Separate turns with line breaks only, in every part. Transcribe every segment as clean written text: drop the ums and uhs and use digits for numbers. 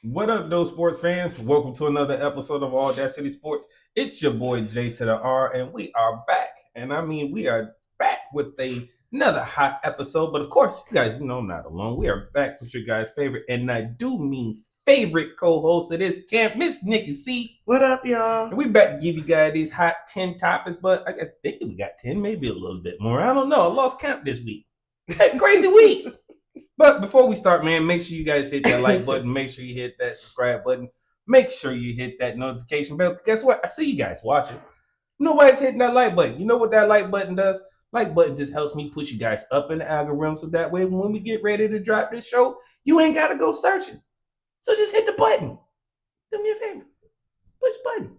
What up, those sports fans? Welcome to another episode of AwwDacity Sports. It's your boy J2DaR, and we are back. And I mean, we are back with another hot episode. But of course, you guys, I'm not alone. We are back with your guys' favorite, and I do mean favorite co-host of this camp, Miss NikkiC.
What up, y'all?
And we back to give you guys these hot 10 topics, but I think we got 10, maybe a little bit more. I don't know. I lost count this week. Crazy week. But before we start, man, make sure you guys hit that like button. Make sure you hit that subscribe button. Make sure you hit that notification bell. Guess what? I see you guys watching. Nobody's hitting that like button. You know what that like button does? Like button just helps me push you guys up in the algorithm so that way when we get ready to drop this show, you ain't got to go searching. So just hit the button. Do me a favor. Push the button.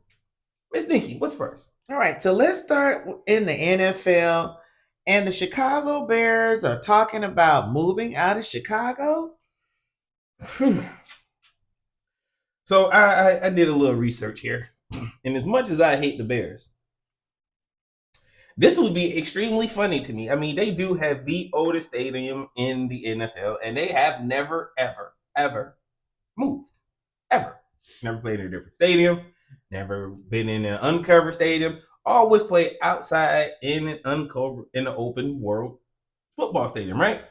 Miss Nikki, what's first?
All right, so let's start in the NFL. And the Chicago Bears are talking about moving out of Chicago.
So I did a little research here. And as much as I hate the Bears, this would be extremely funny to me. I mean, they do have the oldest stadium in the NFL, and they have never, ever, ever moved. Ever. Never played in a different stadium. Never been in an uncovered stadium. Always played outside in an uncovered, in an open world football stadium, right?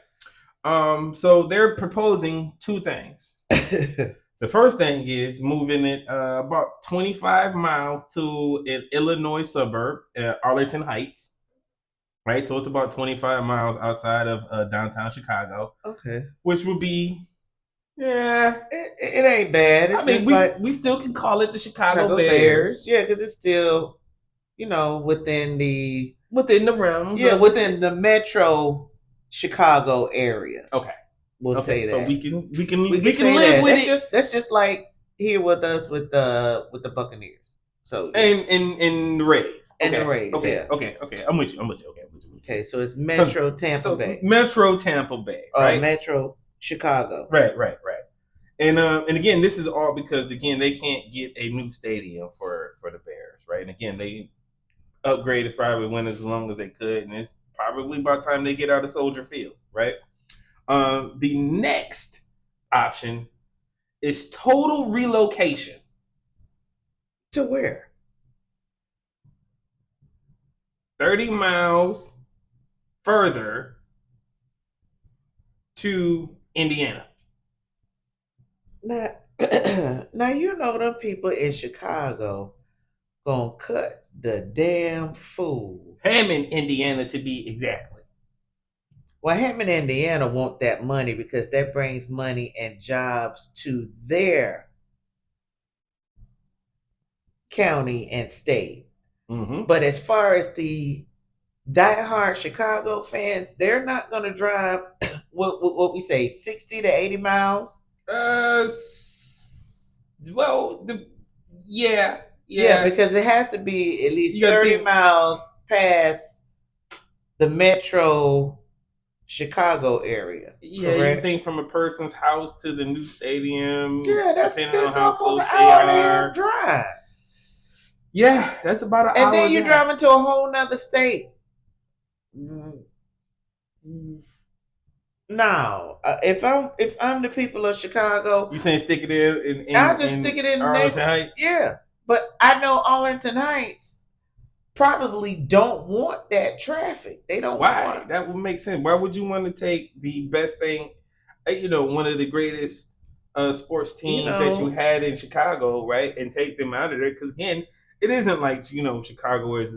So they're proposing two things. The first thing is moving it about 25 miles to an Illinois suburb, Arlington Heights. Right, so it's about 25 miles outside of downtown Chicago.
Okay,
which would be, yeah,
it ain't bad. It's just
we still can call it the Chicago Bears.
Yeah, because it's still, within the
realms.
Yeah, within the metro Chicago area.
Okay.
We'll say that.
So we can
live
that.
with it. That's just like here with us with the Buccaneers. So
and the Rays.
And the Rays.
Okay.
Yeah.
Okay. I'm with you.
Okay, so it's Metro Tampa Bay.
Metro Tampa Bay. Right.
Metro Chicago.
Right. And again, this is all because again they can't get a new stadium for the Bears, right? And again, they upgrade is probably went as long as they could, and it's probably by the time they get out of Soldier Field, right? The next option is total relocation.
To where?
30 miles further to Indiana.
Now, them people in Chicago gonna cut the damn fool.
Hammond, Indiana, to be exactly.
Well, Hammond, Indiana want that money because that brings money and jobs to their county and state.
Mm-hmm.
But as far as the diehard Chicago fans, they're not going to drive what we say 60 to 80 miles.
Yeah,
because it has to be at least 30 miles past the metro Chicago area.
Yeah, correct? You think from a person's house to the new stadium.
Yeah, that's almost an hour and a half drive.
Yeah, that's about an hour.
And then you're driving to a whole nother state. No, if I'm the people of Chicago,
you saying stick it in
I'll just stick it in
Arlington Heights.
Yeah, but I know Arlington Heights probably don't want that traffic. They don't.
Why? That would make sense. Why would you want to take the best thing? One of the greatest sports teams that you had in Chicago, right, and take them out of there? Because again, it isn't like Chicago is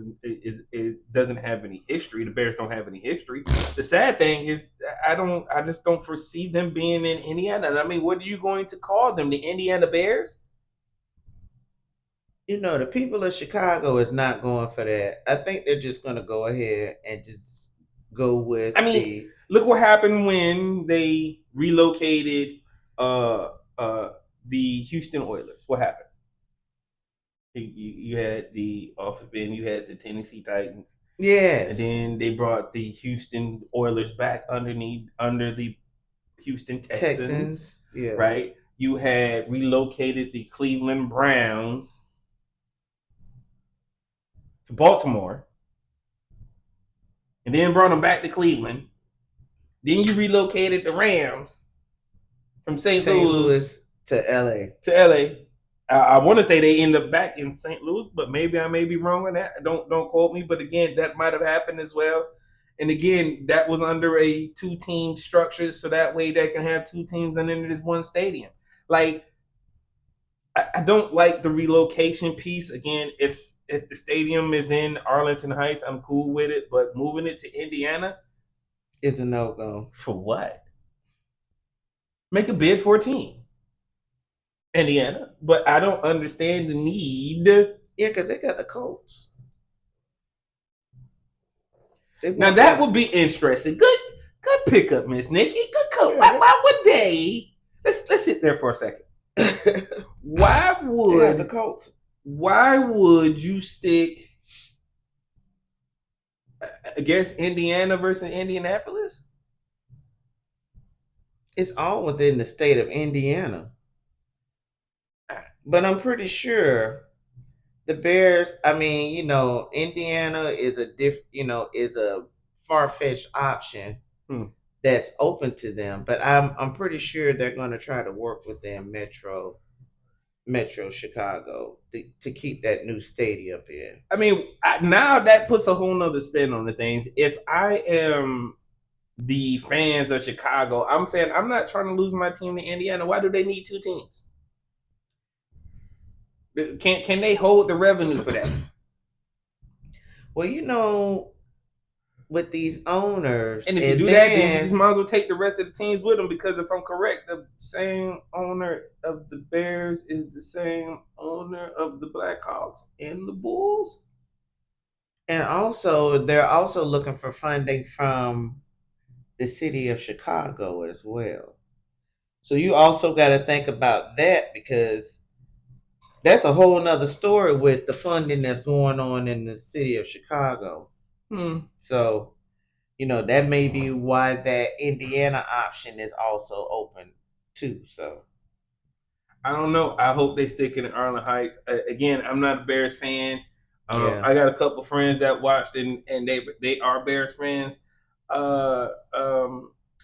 doesn't have any history. The Bears don't have any history. The sad thing is, I just don't foresee them being in Indiana. I mean, what are you going to call them? The Indiana Bears?
The people of Chicago is not going for that. I think they're just going to go ahead and just go with.
Look what happened when they relocated the Houston Oilers. What happened? You had the offensive end, you had the Tennessee Titans.
Yes.
And then they brought the Houston Oilers back under the Houston Texans.
Yeah.
Right? You had relocated the Cleveland Browns to Baltimore. And then brought them back to Cleveland. Then you relocated the Rams from St. Louis
to LA.
To LA. I want to say they end up back in St. Louis, but maybe I may be wrong on that. Don't quote me, but again, that might have happened as well. And again, that was under a 2-team structure, so that way they can have 2 teams and then there's one stadium. Like, I don't like the relocation piece. Again, if the stadium is in Arlington Heights, I'm cool with it, but moving it to Indiana
is a no-go.
For what? Make a bid for a team. Indiana, but I don't understand the need.
Yeah, because they got the Colts.
Now that would be interesting. Good pickup, Miss Nikki. Good coach. Yeah. Why would they? Let's sit there for a second. Why would
the Colts?
Why would you stick? I guess Indiana versus Indianapolis.
It's all within the state of Indiana. But I'm pretty sure the Bears, I mean, Indiana is is a far-fetched option that's open to them. But I'm pretty sure they're going to try to work with them Metro Chicago to keep that new stadium in.
I mean, now that puts a whole nother spin on the things. If I am the fans of Chicago, I'm saying I'm not trying to lose my team to Indiana. Why do they need 2 teams? Can they hold the revenue for that?
Well, with these owners,
and if you do that, then you just might as well take the rest of the teams with them, because if I'm correct, the same owner of the Bears is the same owner of the Blackhawks and the Bulls.
And also, they're also looking for funding from the city of Chicago as well. So you also got to think about that, because that's a whole nother story with the funding that's going on in the city of Chicago. So, that may be why that Indiana option is also open too. So,
I don't know. I hope they stick in Arlington Heights. Again, I'm not a Bears fan. I got a couple friends that watched and they are Bears fans.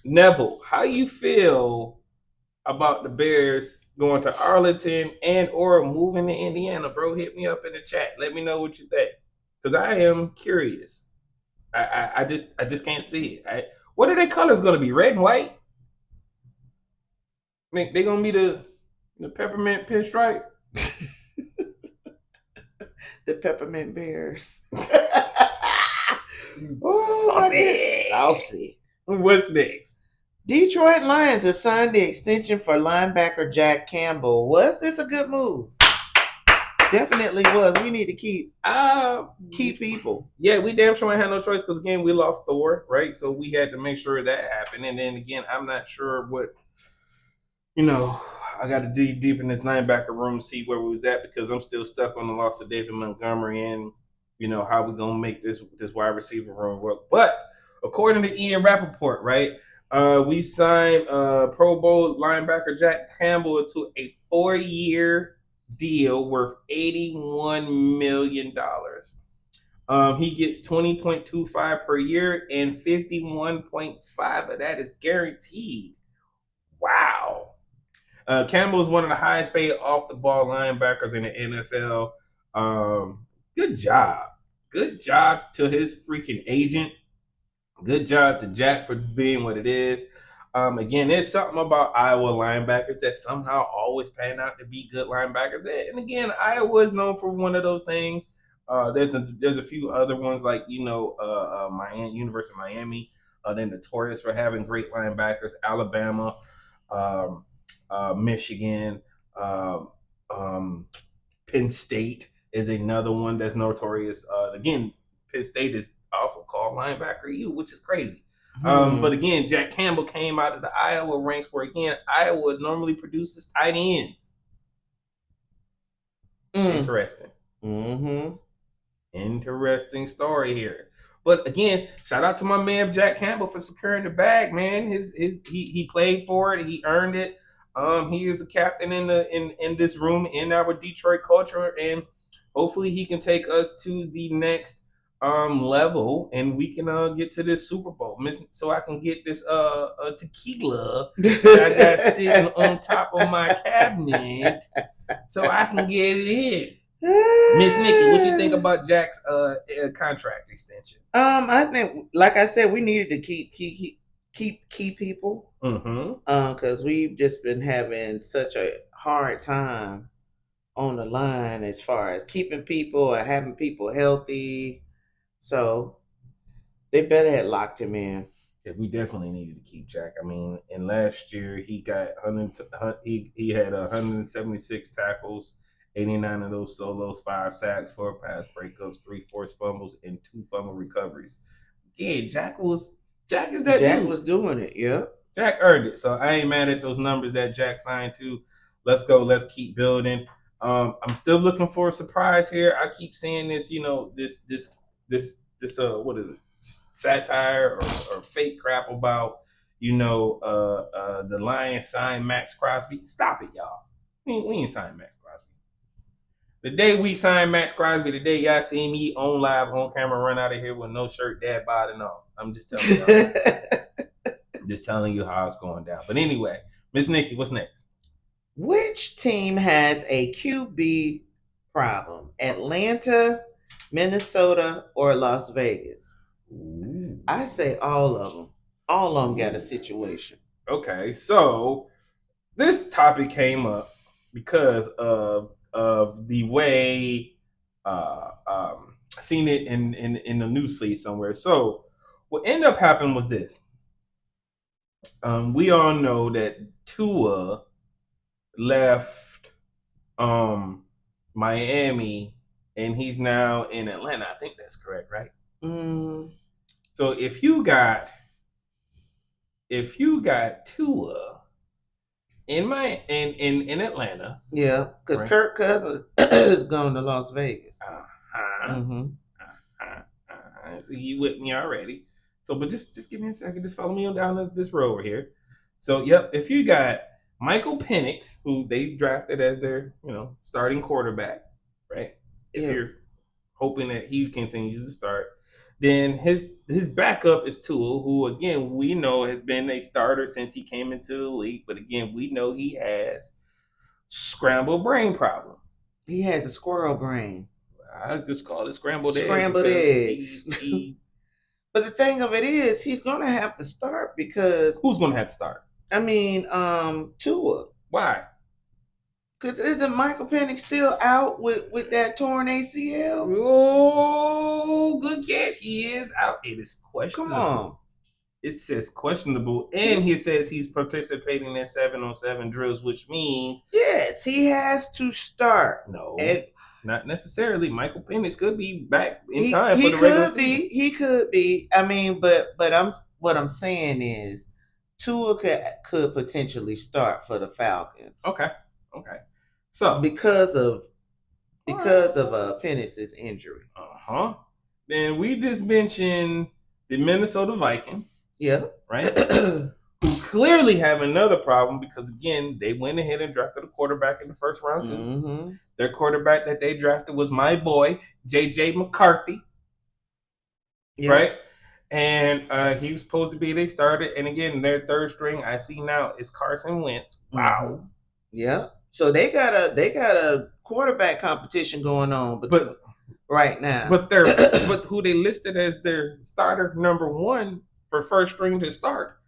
Neville, how you feel about the Bears going to Arlington and or moving to Indiana, bro? Hit me up in the chat. Let me know what you think, because I am curious. I just can't see it. What are their colors going to be? Red and white? I mean, they going to be the peppermint pinstripe?
The peppermint Bears.
Saucy. What's next?
Detroit Lions have signed the extension for linebacker Jack Campbell. Was this a good move? Definitely was. We need to keep people.
Yeah, we damn sure ain't had no choice, because again, we lost Thor, right? So we had to make sure that happened. And then again, I'm not sure what, I got to dig deep in this linebacker room to see where we was at, because I'm still stuck on the loss of David Montgomery and how we gonna make this wide receiver room work. But according to Ian Rappaport, right, we signed Pro Bowl linebacker Jack Campbell to a 4-year deal worth $81 million. He gets 20.25 per year, and 51.5 of that is guaranteed. Wow. Campbell is one of the highest paid off the ball linebackers in the NFL. Good job. Good job to his freaking agent. Good job to Jack for being what it is. Again, there's something about Iowa linebackers that somehow always pan out to be good linebackers. And again, Iowa is known for one of those things. There's a few other ones like Miami, University of Miami. They're notorious for having great linebackers. Alabama, Michigan, Penn State is another one that's notorious. Again, Penn State is also called linebacker U, which is crazy. But again, Jack Campbell came out of the Iowa ranks, where again, Iowa normally produces tight ends. Interesting. Interesting story here. But again, shout out to my man Jack Campbell for securing the bag, man. He played for it, he earned it. He is a captain in this room in our Detroit culture, and hopefully he can take us to the next level, and we can get to this Super Bowl, so I can get this tequila that I got sitting on top of my cabinet, so I can get it in. Miss Nikki, what you think about Jack's contract extension?
I think, like I said, we needed to keep key people. Because we've just been having such a hard time on the line as far as keeping people and having people healthy. So they better have locked him in.
Yeah, we definitely needed to keep Jack. I mean, and last year he got he had 176 tackles, 89 of those solos, 5 sacks, 4 pass breakups, 3 forced fumbles, and 2 fumble recoveries. Yeah, Jack is that dude.
Jack was doing it. Yeah,
Jack earned it. So I ain't mad at those numbers that Jack signed to. Let's go. Let's keep building. I'm still looking for a surprise here. I keep seeing this, this what is it? Satire or fake crap about, the Lions signed Max Crosby. Stop it, y'all. We ain't signed Max Crosby. The day we signed Max Crosby, the day y'all see me on live, on camera, run out of here with no shirt, dad bod, and all. I'm just telling y'all. Just telling you how it's going down. But anyway, Miss Nikki, what's next?
Which team has a QB problem? Atlanta, Minnesota, or Las Vegas?
Ooh.
I say all of them. All of them got a situation.
Okay, so this topic came up because of the way I seen it in the news feed somewhere. So what ended up happening was this. We all know that Tua left Miami and he's now in Atlanta. I think that's correct, right? So if you got Tua in Atlanta,
yeah, because right? Kirk Cousins is going to Las Vegas.
So you with me already? So, but just give me a second. Just follow me on down this road over here. So, yep. If you got Michael Penix, who they drafted as their starting quarterback, right? If you're hoping that he continues to start, then his backup is Tua, who again we know has been a starter since he came into the league. But again, we know he has scrambled brain problem.
He has a squirrel brain.
I just call it scrambled
eggs. But the thing of it is, he's going to have to start because
who's going to have to start?
I mean, Tua.
Why?
Because isn't Michael Penix still out with that torn ACL?
Oh, good catch. He is out. It is questionable.
Come on.
It says questionable, and he says he's participating in 7-on-7 drills, which means
yes, he has to start.
No, not necessarily. Michael Penix could be back in time for the regular season.
He could be. I mean, but what I'm saying is, Tua could potentially start for the Falcons.
Okay. So
because of Penix's injury.
Then we just mentioned the Minnesota Vikings.
Yeah.
Right? Who clearly have another problem because, again, they went ahead and drafted a quarterback in the first round, too.
Mm-hmm.
Their quarterback that they drafted was my boy, J.J. McCarthy. Yeah. Right? And he was supposed to be their starter. And, again, their third string I see now is Carson Wentz. Wow.
Mm-hmm. Yeah. So they got a quarterback competition going on right now.
But who they listed as their starter number one for first string to start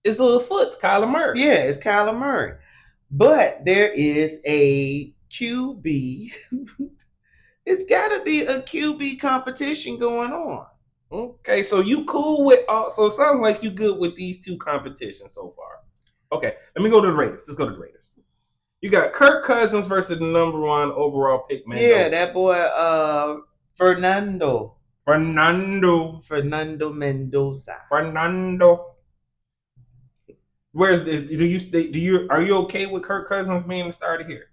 is Little Foot's Kyler Murray.
Yeah, it's Kyler Murray. But there is a QB. It's got to be a QB competition going on.
Okay, so you cool with so it sounds like you good with these two competitions so far. Okay, let me go to the Raiders. Let's go to the Raiders. You got Kirk Cousins versus the number one overall pick, Mendoza.
Yeah, that boy Fernando Mendoza.
Where's this? Are you okay with Kirk Cousins being the starter here?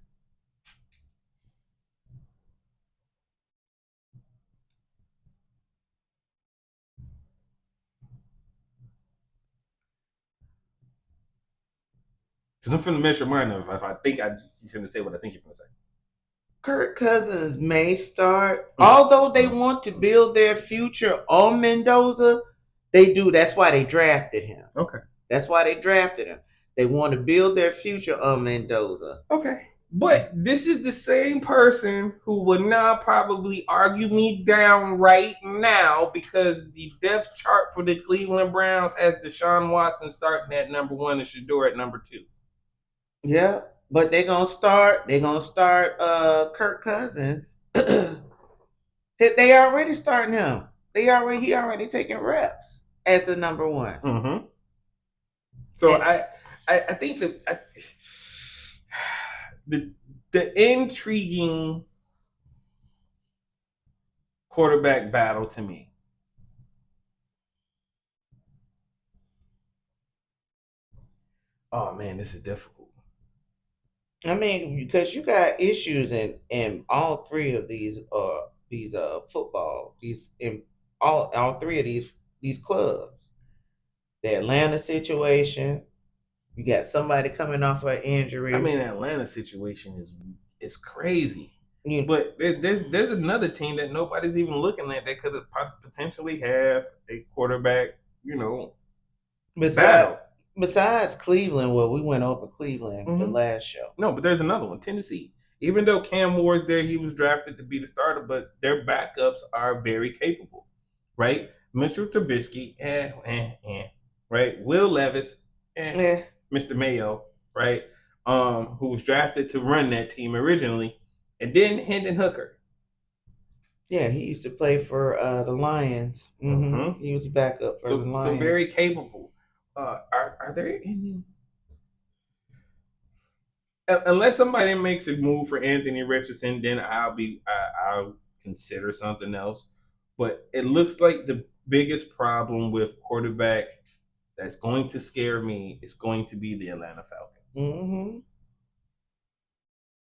Because I'm finna measure mine if I think you're gonna say what I think you're gonna say.
Kirk Cousins may start. Although they want to build their future on Mendoza, they do. That's why they drafted him.
Okay.
That's why they drafted him. They want to build their future on Mendoza.
Okay. But this is the same person who would now probably argue me down right now because the depth chart for the Cleveland Browns has Deshaun Watson starting at number 1 and Shador at number 2.
Yeah, but they're gonna start Kirk Cousins. They already starting him. He already taking reps as the number 1.
Mm-hmm. So I think that the intriguing quarterback battle to me. Oh man, this is difficult.
I mean, because you got issues in all three of these football in all three of these clubs. The Atlanta situation, you got somebody coming off an injury.
I mean, the Atlanta situation is crazy. Yeah. But there's another team that nobody's even looking at that could potentially have a quarterback, battle.
Besides Cleveland, well, we went over Cleveland the last show.
No, but there's another one, Tennessee. Even though Cam Moore's there, he was drafted to be the starter, but their backups are very capable, right? Mitchell Trubisky, right? Will Levis, Mr. Mayo, right? Who was drafted to run that team originally, and then Hendon Hooker.
Yeah, he used to play for the Lions. Mm-hmm. He was a backup for the Lions.
So very capable. Are there any? Unless somebody makes a move for Anthony Richardson, then I'll consider something else. But it looks like the biggest problem with quarterback that's going to scare me is going to be the Atlanta Falcons.
Mm-hmm.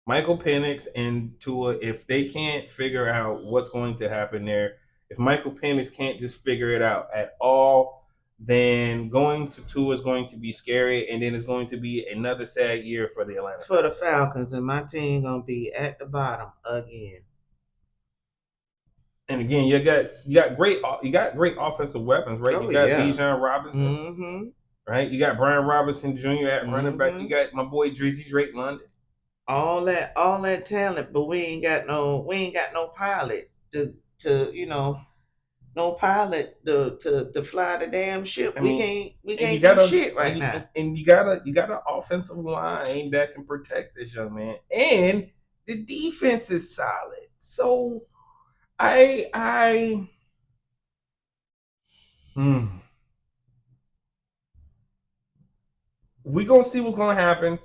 Michael Penix and Tua, if they can't figure out what's going to happen there, if Michael Penix can't just figure it out at all, then going to Tua is going to be scary, and then it's going to be another sad year for the Atlanta
for the Falcons, and my team gonna be at the bottom again.
And again, you got great offensive weapons, right? You got Bijan Robinson, right? You got Brian Robinson Jr. at running back. You got my boy Drizzy Drake London.
All that talent, but we ain't got no pilot to no pilot to fly the damn ship. I mean, we can't do shit right now.
And you got an offensive line that can protect this young man, and the defense is solid. So we gonna see what's gonna happen.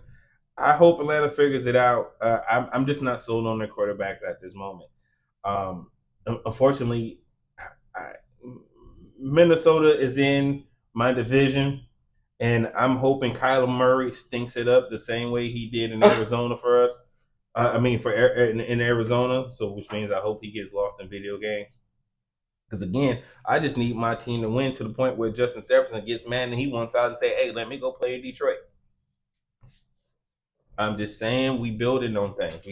I hope Atlanta figures it out. I'm just not sold on their quarterbacks at this moment. Unfortunately, Minnesota is in my division, and I'm hoping Kyler Murray stinks it up the same way he did in Arizona for us. In Arizona, so which means I hope he gets lost in video games. Because again, I just need my team to win to the point where Justin Jefferson gets mad and he wants out and say, "Hey, let me go play in Detroit." I'm just saying, we building on things.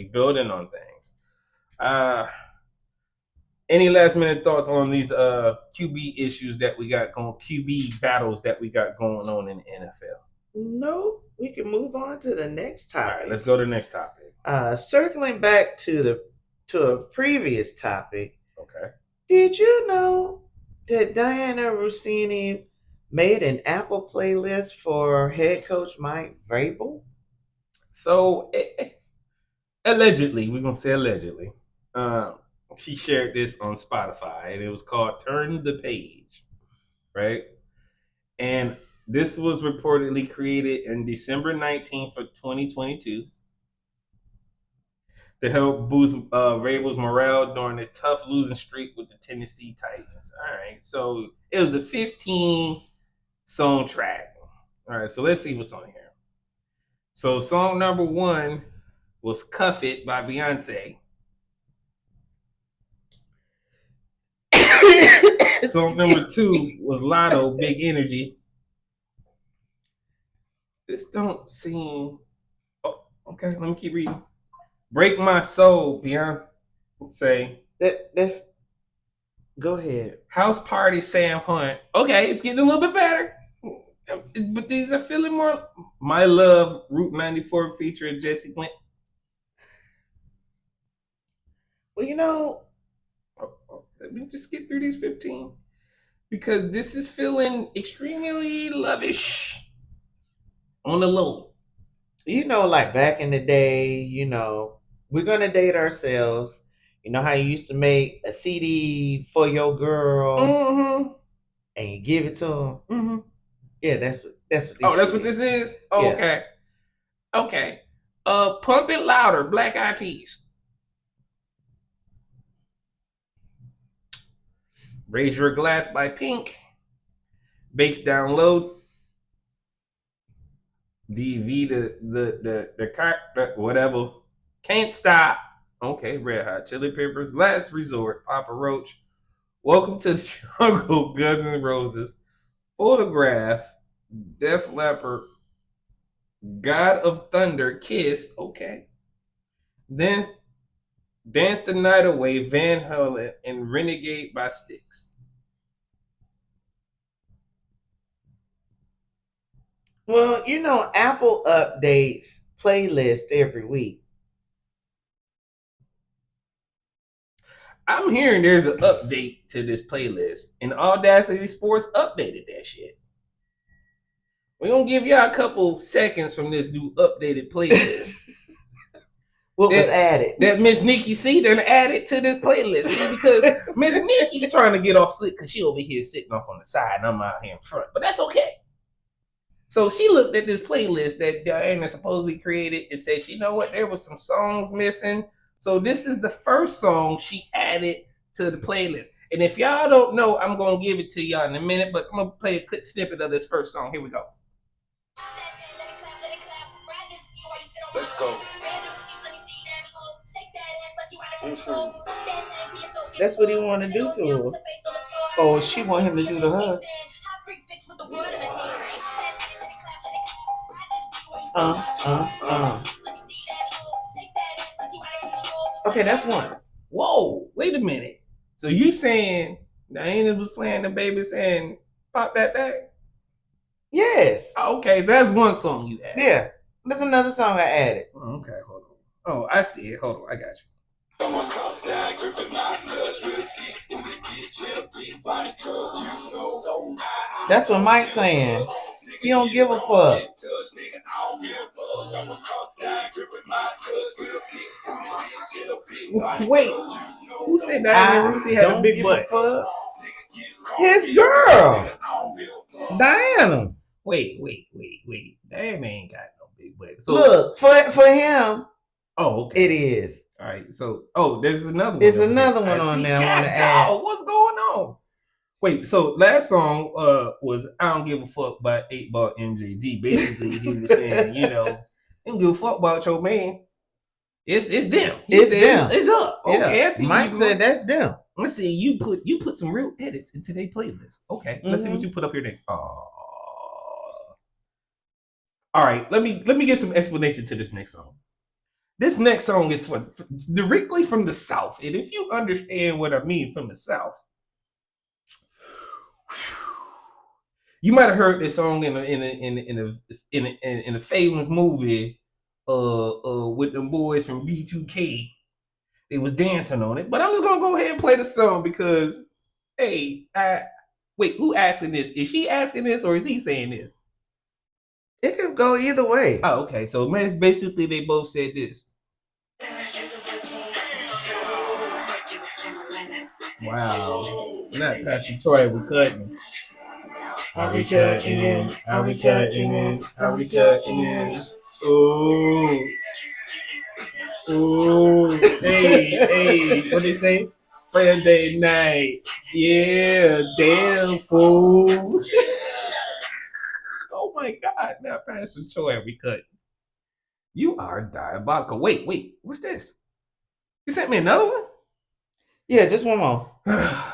Any last minute thoughts on these QB issues that we got going, QB battles that we got going on in the NFL?
No, we can move on to the next topic.
All right, let's go to the next topic.
Circling back to a previous topic.
Okay.
Did you know that Dianni Rossini made an Apple playlist for head coach MikeVrabel?
So, allegedly, we're going to say allegedly, she shared this on Spotify, and it was called Turn the Page, right? And this was reportedly created in December 19th of 2022 to help boost Vrabel's morale during a tough losing streak with the Tennessee Titans. All right, so it was a 15-song track. All right, so let's see what's on here. So song number 1 was Cuff It by Beyonce. Song number 2 was Lotto, Big Energy. This don't seem... Oh, okay, let me keep reading. Break My Soul, Beyonce.
That's go ahead.
House Party, Sam Hunt. Okay, it's getting a little bit better. But these are feeling more. My Love, Route 94 featuring Jesse Flint.
Well,
Let me just get through these 15. Because this is feeling extremely lovish on the low.
Like back in the day, we're gonna date ourselves. You know how you used to make a CD for your girl and you give it to them. Yeah, that's what. This
that's what this is. Oh, yeah. Okay. Pump It Louder, Black Eyed Peas. Raise Your Glass by Pink. Bass Down Low. DV the whatever. Can't Stop. Okay, Red Hot Chili Peppers. Last Resort, Papa Roach. Welcome to the Jungle, Guns N' Roses. Photograph, Def Leppard. God of Thunder, Kiss. Okay. Then Dance the Night Away, Van Halen, and Renegade by Styx.
Well, Apple updates playlist every week.
I'm hearing there's an update to this playlist, and AwwDacity Sports updated that shit. We're going to give y'all a couple seconds from this new updated playlist.
What was added?
That Miss NikkiC done added to this playlist. See, because Miss Nikki trying to get off slick because she over here sitting off on the side and I'm out here in front. But that's okay. So she looked at this playlist that Dianni supposedly created and said, you know what, there was some songs missing. So this is the first song she added to the playlist. And if y'all don't know, I'm going to give it to y'all in a minute, but I'm going to play a quick snippet of this first song. Here we go. Let's go.
That's what he want to do to her. Oh, she want him to do to her. Okay, that's one.
Whoa, wait a minute. So you saying Dianni was playing the baby saying pop that thing?
Yes.
Okay, that's one song you added.
Yeah. There's another song I added.
Okay, hold on. Oh, I see it. Hold on, I got you.
That's what Mike's saying. He don't give a fuck.
Wait, who said that? Lucy had a big butt.
His girl, Diana.
Wait. Diana ain't got no big butt. So,
look, for him.
Oh, okay.
It is.
All right. So, there's another one.
There's another one on there. I want to add.
What's going on? Wait. So last song was "I Don't Give a Fuck" by 8-Ball MJG. Basically, he was saying, don't give a fuck about your man. It's them.
It's them.
It's up. Okay.
Yeah. Mike said that's them.
Let's see. You put some real edits into their playlist. Okay. Let's see what you put up here next. Oh. All right. Let me get some explanation to this next song. This next song is directly from the South, and if you understand what I mean from the South, you might have heard this song in a famous movie, with the boys from B2K. They was dancing on it, but I'm just gonna go ahead and play the song because, hey, wait, who asking this? Is she asking this or is he saying this?
It could go either way.
Oh, okay. So basically, they both said this. Wow. Not Pastor Troy, we're cutting. Are we cutting in? Are we cutting in? Are we cutting in? Ooh. Ooh. Hey. What they say? Friday night. Yeah, damn fool. Oh my God, not Pastor Troy, we cutting. You are diabolical. Wait. What's this? You sent me another one?
Yeah, just one more.
All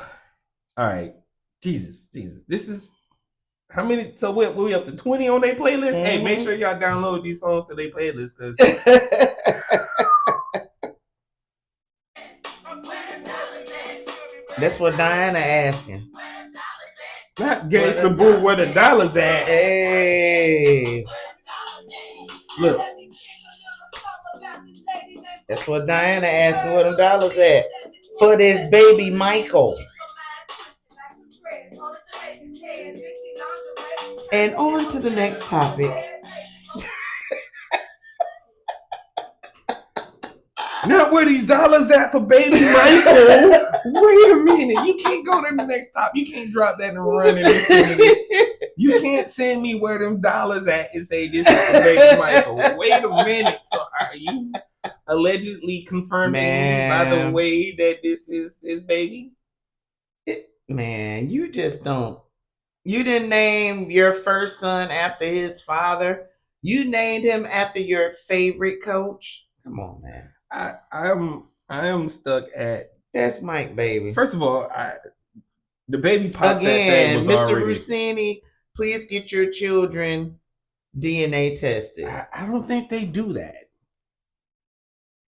right. Jesus. This is how many? So we up to 20 on their playlist? Mm-hmm. Hey, make sure y'all download these songs to their playlist because
That's what Diana asking.
Not Gangsta Boo, where the dollars at?
Hey.
Look.
That's what Diana asking, where them dollars at. For this baby Michael. And on to the next topic.
Not where these dollars at for baby Michael. Wait a minute. You can't go to the next top. You can't drop that and run and listen to this. You can't send me where them dollars at and say this is for baby Michael. Wait a minute. So are you allegedly confirming by the way that this is his baby?
Man, you just don't. You didn't name your first son after his father. You named him after your favorite coach. Come on, man.
I am stuck at.
That's Mike, baby.
First of all, the baby pop
again,
that thing was
Mr.
already.
Rossini, please get your children DNA tested.
I don't think they do that.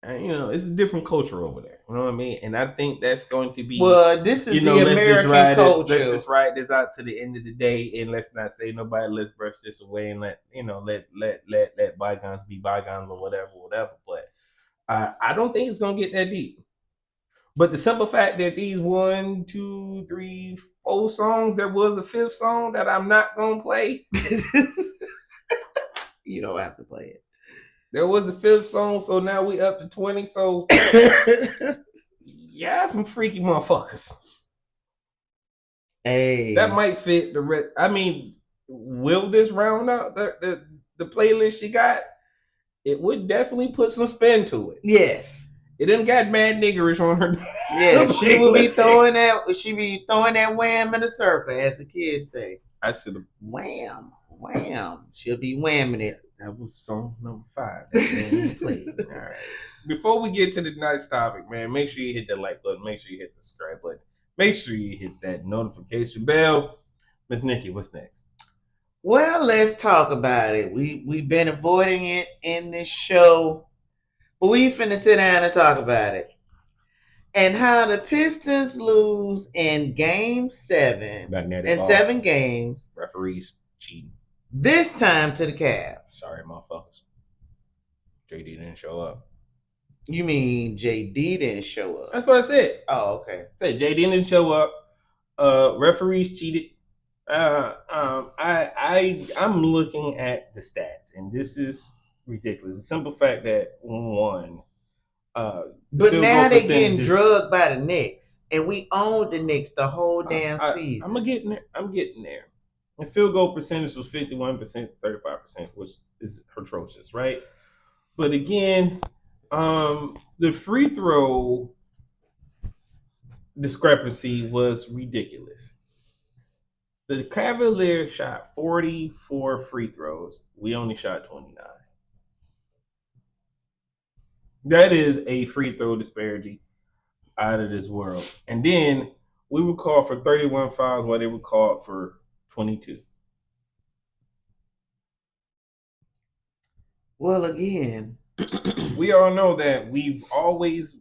It's a different culture over there. You know what I mean? And I think that's going to be.
Well, this is the American culture.
Let's just ride this out to the end of the day, and let's not say nobody. Let's brush this away and let bygones be bygones or whatever. But I don't think it's gonna get that deep. But the simple fact that these 1, 2, 3, 4 songs, there was a 5th song that I'm not gonna play.
You don't have to play it.
There was a 5th song, so now we up to 20. So yeah, some freaky motherfuckers.
Hey,
that might fit the rest. I mean, will this round out the playlist you got? It would definitely put some spin to it.
Yes.
It done got mad niggerish on her.
Yeah, she will be throwing that. She be throwing that wham in the surfer, as the kids say.
I should have
wham. She'll be whamming it.
That was song number 5. That's played. All right. Before we get to the next topic, man, make sure you hit that like button. Make sure you hit the subscribe button. Make sure you hit that notification bell. Miss Nikki, what's next?
Well, let's talk about it. We've been avoiding it in this show, but we finna sit down and talk about it. And how the Pistons lose in Game 7 in 7 games.
Referees cheating.
This time to the Cavs.
Sorry, motherfuckers. JD didn't show up.
You mean JD didn't show up?
That's what I said.
Oh, okay.
Say JD didn't show up. Referees cheated. I'm looking at the stats, and this is ridiculous. The simple fact that
but now they're getting drugged by the Knicks, and we owned the Knicks the whole damn season.
I'm getting there. The field goal percentage was 51%, 35%, which is atrocious, right? But again, the free throw discrepancy was ridiculous. The Cavaliers shot 44 free throws. We only shot 29. That is a free throw disparity out of this world. And then we were called for 31 fouls while they were called for 22.
Well, again,
we all know that we've always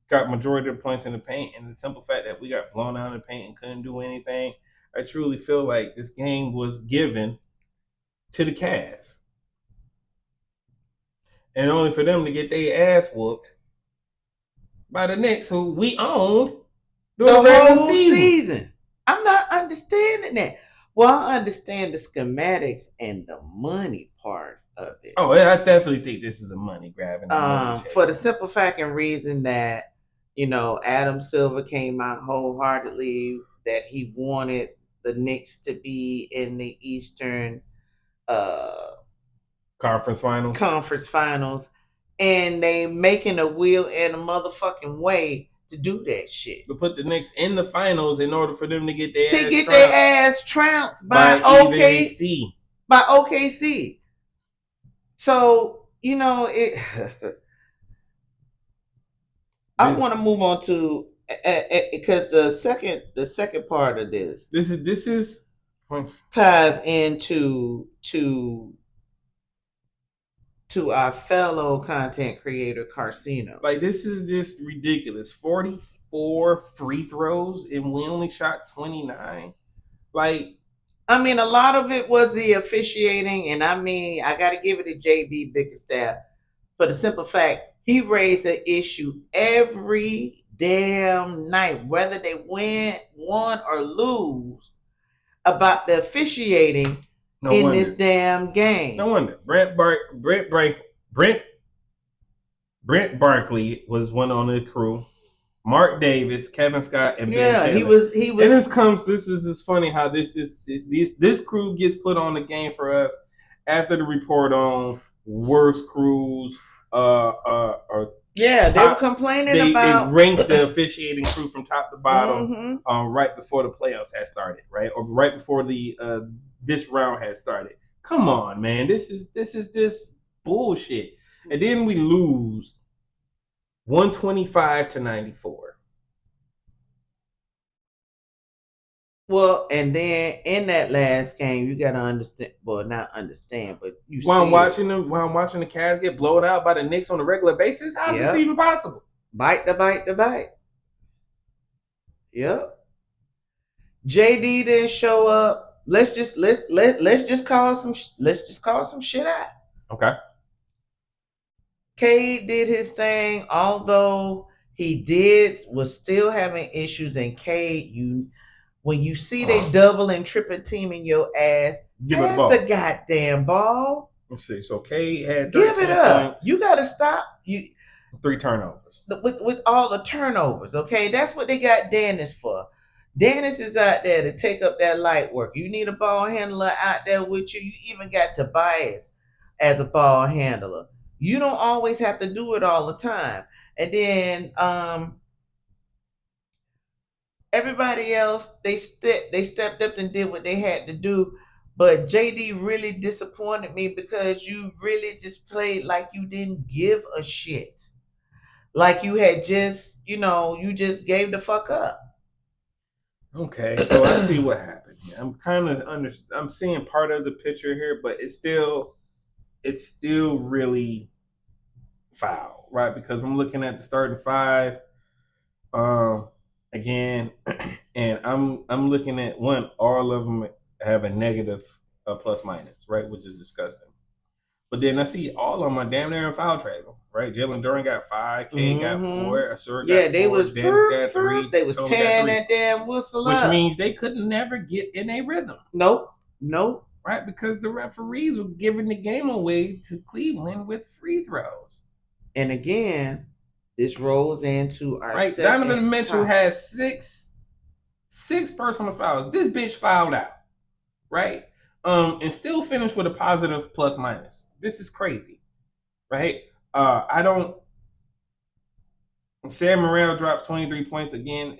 got majority of the points in the paint, and the simple fact that we got blown out in the paint and couldn't do anything, I truly feel like this game was given to the Cavs. And only for them to get their ass whooped by the Knicks, who we owned
the whole season. I'm not understanding that. Well, I understand the schematics and the money part of it.
Oh, I definitely think this is a money grabbing.
For the simple fact and reason that, Adam Silver came out wholeheartedly that he wanted the Knicks to be in the Eastern
Conference
Finals, and they making a wheel and a motherfucking way to do that shit.
To put the Knicks in the finals in order for them to get their
ass trounced by OKC. By OKC. So, I want to move on to because the second part of this ties into to our fellow content creator Carcino.
Like, this is just ridiculous. 44 free throws and we only shot 29. Like,
I mean, a lot of it was the officiating, and I mean, I got to give it to JB Bickerstaff for the simple fact he raised the issue every damn night, whether they won or lose, about the officiating this damn game.
No wonder. Brent Barkley was one on the crew. Mark Davis, Kevin Scott, and Ben Taylor.
he was.
And this is funny how this crew gets put on the game for us after the report on worst crews.
They were complaining about.
They ranked the officiating crew from top to bottom right before the playoffs had started, right, or right before the this round had started. Come on, man, this is bullshit. And then we lose 125-94.
Well, and then in that last game, you got to understand. Well, not understand, but you.
While I'm watching the Cavs get blown out by the Knicks on a regular basis, how's this even possible?
Bite. Yep. JD didn't show up. Let's just call some shit out.
Okay.
Cade did his thing, although he was still having issues. And Cade, when you see they double and triple teaming your ass, pass the goddamn ball.
Let's see. So Cade had 13
give it up.
points.
You got to stop.
3 turnovers.
With all the turnovers, okay? That's what they got Dennis for. Dennis is out there to take up that light work. You need a ball handler out there with you. You even got Tobias as a ball handler. You don't always have to do it all the time. And then everybody else, they stepped up and did what they had to do. But JD really disappointed me because you really just played like you didn't give a shit. Like you had just, you just gave the fuck up.
Okay, so I see what happened. I'm kind of I'm seeing part of the picture here, but it's still really foul, right? Because I'm looking at the starting five again, and I'm looking at all of them have a negative plus minus, right, which is disgusting. But then I see all of them are damn near in foul trouble, right? Jalen Duren got 5, Kane got 4, Asura got 4,
they was
Dennis got 3,
they was tearing that damn whistle
up. Which means they could never get in a rhythm.
Nope.
Right? Because the referees were giving the game away to Cleveland with free throws.
And again, this rolls into our
right. Donovan Mitchell has six personal fouls. This bitch fouled out, right? And still finished with a positive plus minus. This is crazy, right? Sam Morril drops 23 points again.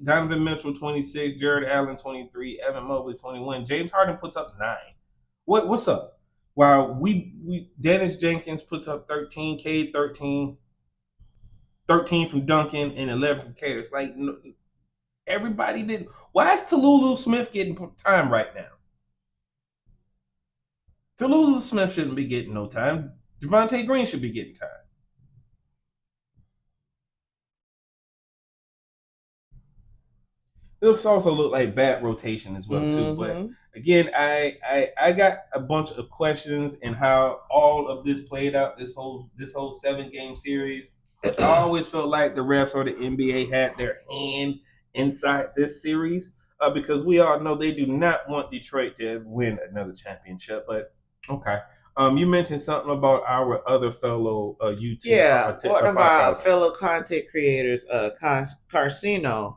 Donovan Mitchell 26, Jared Allen 23, Evan Mobley 21. James Harden puts up 9. What's up? While we Dennis Jenkins puts up 13, Cade 13 from Duncan, and 11 from Caris. Like, everybody did. Why is Tallulah Smith getting time right now? Tallulah Smith shouldn't be getting no time. Javonte Green should be getting time. It also look like bad rotation as well too. But again, I got a bunch of questions in how all of this played out. This whole 7-game series. I always felt like the refs or the NBA had their hand inside this series because we all know they do not want Detroit to win another championship. But okay. You mentioned something about our other fellow YouTube.
Yeah, one of our fellow content creators, Carcino,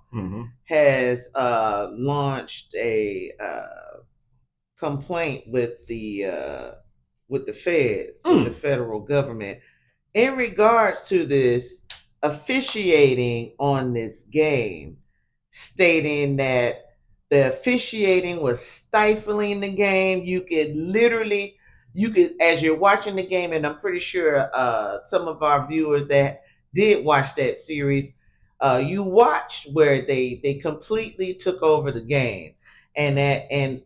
has launched a complaint with the feds, with the federal government, in regards to this officiating on this game, stating that the officiating was stifling the game. You could, as you're watching the game, and I'm pretty sure some of our viewers that did watch that series, you watched where they completely took over the game, and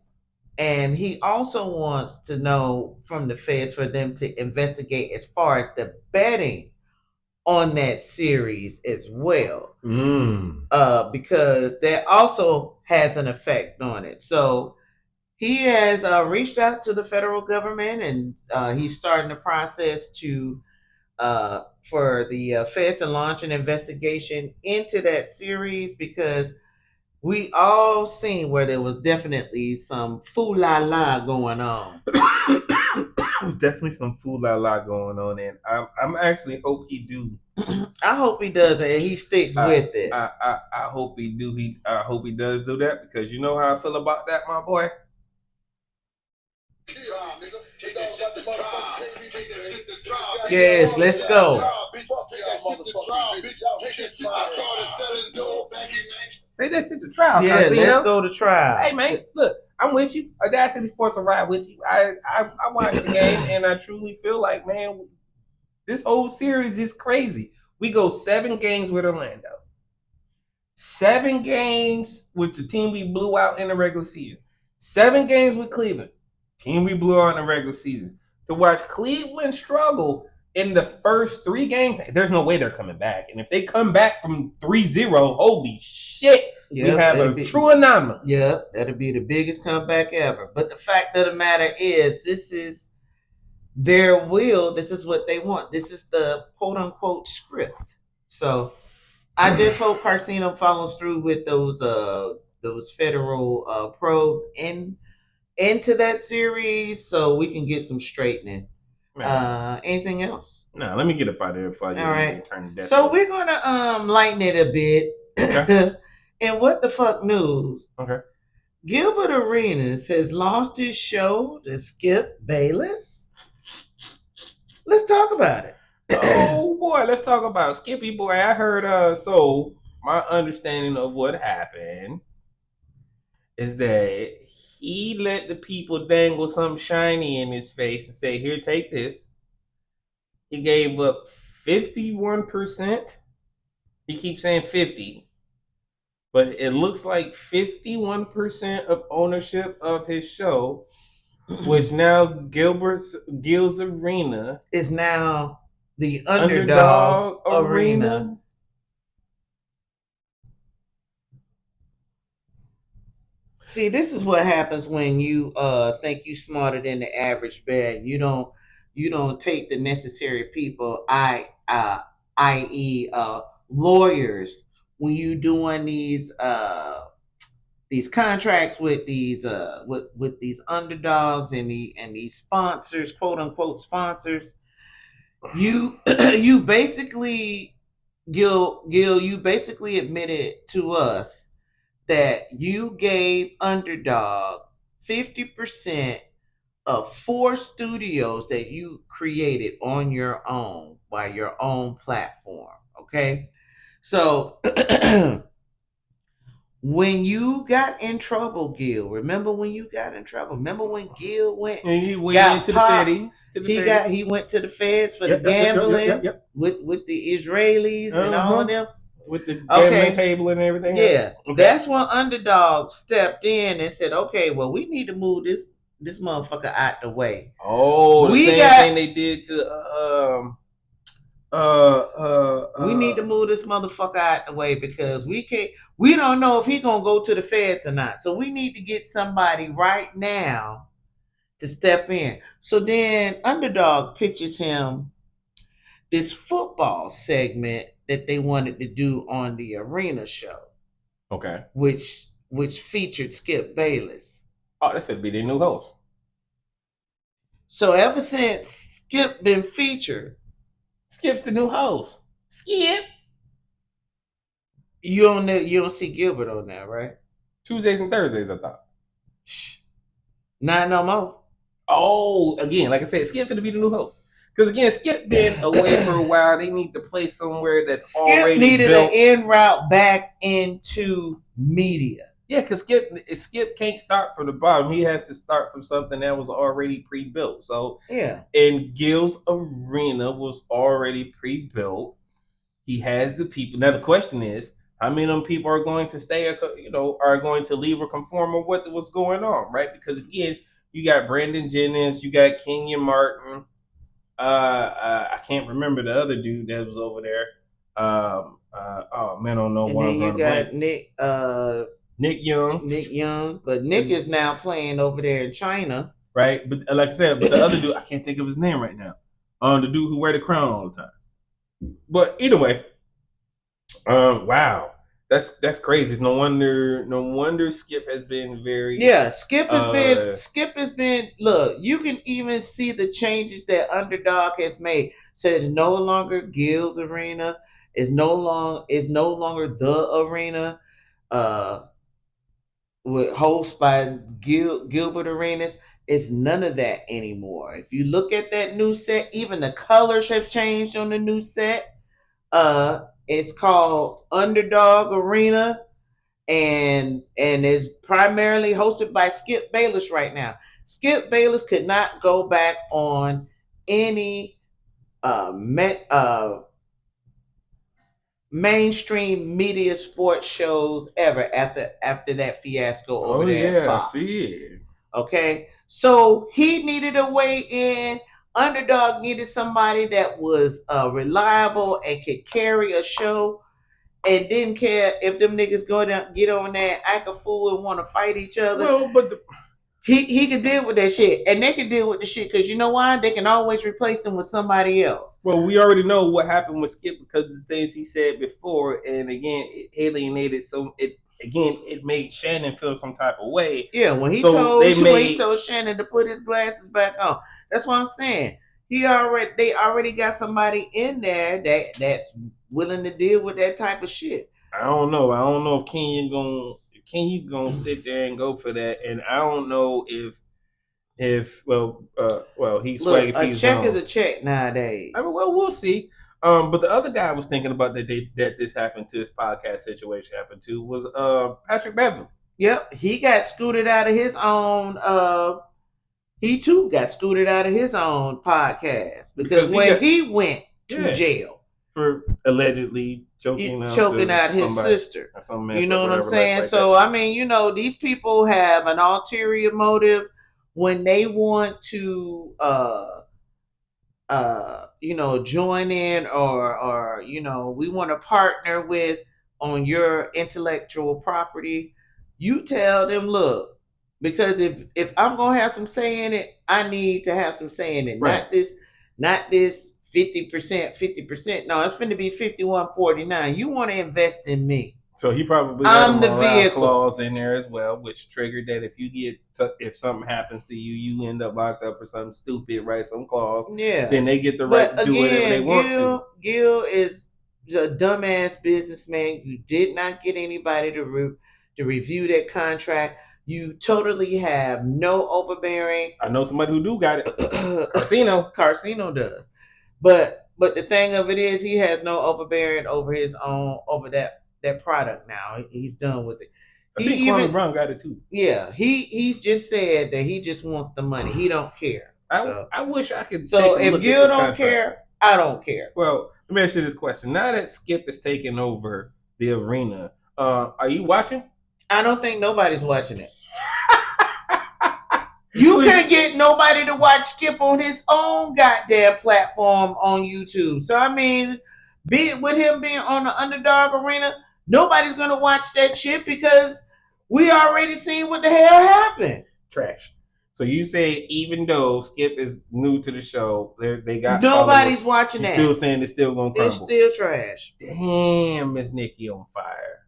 And he also wants to know from the feds for them to investigate as far as the betting on that series as well. Because that also has an effect on it. So he has reached out to the federal government, and he's starting the process to for the feds to launch an investigation into that series, because we all seen where there was definitely some foo-la-la going on.
There's definitely some foo-la-la going on, and I'm actually hope he do.
I hope he does, and he sticks with it.
I hope he do. I hope he does do that, because you know how I feel about that, my boy.
Yes, let's go.
Take that shit to trial.
Yeah, let's go to trial.
Hey man, look, I'm with you. AwwDacity Sports will ride with you. I watched the game, and I truly feel like, man, this whole series is crazy. We go 7 games with Orlando, 7 games with the team we blew out in the regular season, 7 games with Cleveland, team we blew out in the regular season. To watch Cleveland struggle in the first 3 games, there's no way they're coming back. And if they come back from 3-0, holy shit, we have a true anomaly.
Yeah, that'll be the biggest comeback ever. But the fact of the matter is, this is their will. This is what they want. This is the quote-unquote script. So I just hope Carcino follows through with those federal probes into that series, so we can get some straightening. Anything else?
No, let me get up out of here before I get
right. So we're gonna lighten it a bit. Okay. And what the fuck news?
Okay.
Gilbert Arenas has lost his show to SkipBayless. Let's talk about it.
Oh boy, let's talk about Skippy boy. I heard so my understanding of what happened is that he let the people dangle something shiny in his face and say, "Here, take this." He gave up 51%. He keeps saying 50, but it looks like 51% of ownership of his show, which now Gil's Arena
is now the underdog arena. See, this is what happens when you think you smarter than the average bear. You don't take the necessary people, i.e., lawyers, when you doing these contracts with these with these underdogs and these sponsors, quote unquote sponsors. You basically, Gil, you basically admitted to us that you gave Underdog 50% of 4 studios that you created on your own by your own platform. Okay, so when you got in trouble, Gil, remember when you got in trouble? Remember when Gil went
into the feds?
He went to the feds for the gambling with the Israelis and all of them.
With the gambling table and everything.
Yeah. Okay. That's when Underdog stepped in and said, "Okay, well, we need to move this motherfucker out the way."
Oh, the same thing they did to
we need to move this motherfucker out the way, because we don't know if he's gonna go to the feds or not. So we need to get somebody right now to step in. So then Underdog pitches him this football segment that they wanted to do on the arena show.
Okay.
Which featured SkipBayless.
Oh, that's gonna be their new host.
So ever since Skip been featured,
Skip's the new host. Skip.
You don't see Gilbert on there, right?
Tuesdays and Thursdays, I thought.
Not no more.
Oh, again, like I said, Skip's gonna be the new host. Because again, Skip been away for a while. They need to play somewhere that's
Skip
already
needed
built.
an en route back into media.
Yeah, because Skip can't start from the bottom. He has to start from something that was already pre-built. So
yeah,
and Gil's Arena was already pre-built. He has the people. Now the question is, How many of them people are going to stay, are going to leave or conform with what's going on, right? Because again, you got Brandon Jennings, you got Kenyon Martin. I can't remember the other dude that was over there. Oh man, I don't know
And
why
then
I'm
you
drawing a
got
blank. Nick Young,
Nick Young, but Nick is now playing over there in China.
right? But like I said, but the other dude, I can't think of his name right now. The dude who wear the crown all the time. But either way, wow, that's crazy. No wonder Skip has been very
Skip has been look, you can even see the changes that Underdog has made. So it's no longer Gil's arena, it's no longer the arena, uh with host by Gilbert Arenas. It's none of that anymore. If you look at that new set, even the colors have changed on the new set. It's called Underdog Arena, and is primarily hosted by SkipBayless right now. SkipBayless could not go back on any mainstream media sports shows ever after that fiasco over there at Fox.
I see.
Okay, so he needed a way in. Underdog needed somebody that was reliable and could carry a show and didn't care if them niggas go down, get on there, act a fool, and want to fight each other.
Well, but
he could deal with that shit, and they can deal with the shit because you know why? They can always replace them with somebody else.
Well, we already know what happened with Skip because of the things he said before, and again, it alienated. So it made Shannon feel some type of way.
Yeah, when he told Shannon to put his glasses back on. That's what I'm saying. They already got somebody in there that's willing to deal with that type of shit.
I don't know if Kenyon gonna sit there and go for that, and I don't know if he's swaggy.
A check is a check nowadays.
I mean, well, we'll see. But the other guy I was thinking about that this happened to, this podcast situation happened to, was Patrick Beverly.
Yep, he got scooted out of his own. He too got scooted out of his own podcast because he went to jail
for allegedly choking
out his sister. You know what I'm saying? Like so I mean, these people have an ulterior motive when they want to join in or we want to partner with on your intellectual property. You tell them, look, because if I'm gonna have some say in it, I need to have some say in it. Right. Not this 50%. No, it's finna be 51-49. You want to invest in me.
So he probably had the vehicle clause in there as well, which triggered that if something happens to you, you end up locked up for something stupid, right? Some clause. Yeah. Then they get the right to do whatever they want to.
Gil is a dumbass businessman. You did not get anybody to review that contract. You totally have no overbearing.
I know somebody who do got it. Carcino
does. But the thing of it is, he has no overbearing over that product now. He's done with it.
I think Kwame Brown got it too.
Yeah, he's just said that he just wants the money. He don't care.
I wish I could.
So if Gil don't care, I don't care.
Well, let me ask you this question. Now that Skip is taking over the arena, are you watching?
I don't think nobody's watching it. You can't get nobody to watch Skip on his own goddamn platform on YouTube. So I mean, with him being on the Underdog Arena, nobody's gonna watch that shit because we already seen what the hell happened.
Trash. So you say even though Skip is new to the show, they got
nobody's watching that.
Still saying it's still gonna crumble.
It's still trash.
Damn, Miss Nikki on fire.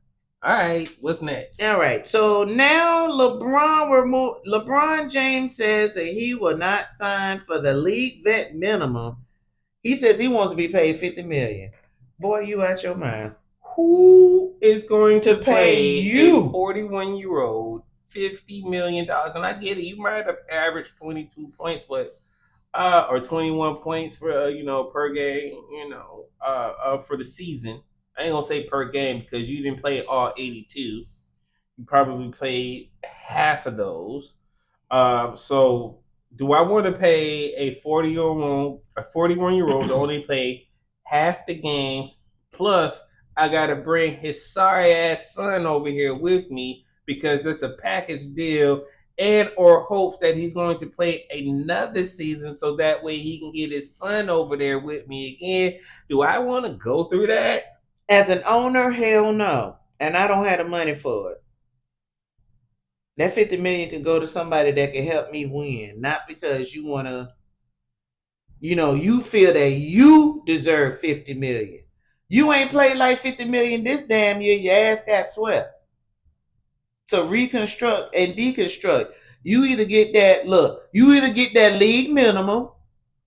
All right, what's next?
All right, so now LeBron James says that he will not sign for the league vet minimum. He says he wants to be paid $50 million. Boy, you out your mind.
Who is going to pay you, a 41-year-old, $50 million? And I get it, you might have averaged 22 points, but or 21 points for per game, for the season. I ain't gonna say per game because you didn't play all 82. You probably played half of those. So do I want to pay a 41-year-old to only play half the games plus I gotta bring his sorry ass son over here with me because it's a package deal and or hopes that he's going to play another season so that way he can get his son over there with me again. Do I want to go through that?
As an owner, hell no. And I don't have the money for it. That 50 million can go to somebody that can help me win, not because you want to, you feel that you deserve 50 million. You ain't played like 50 million this damn year. Your ass got swept. To reconstruct and deconstruct, you either get that league minimum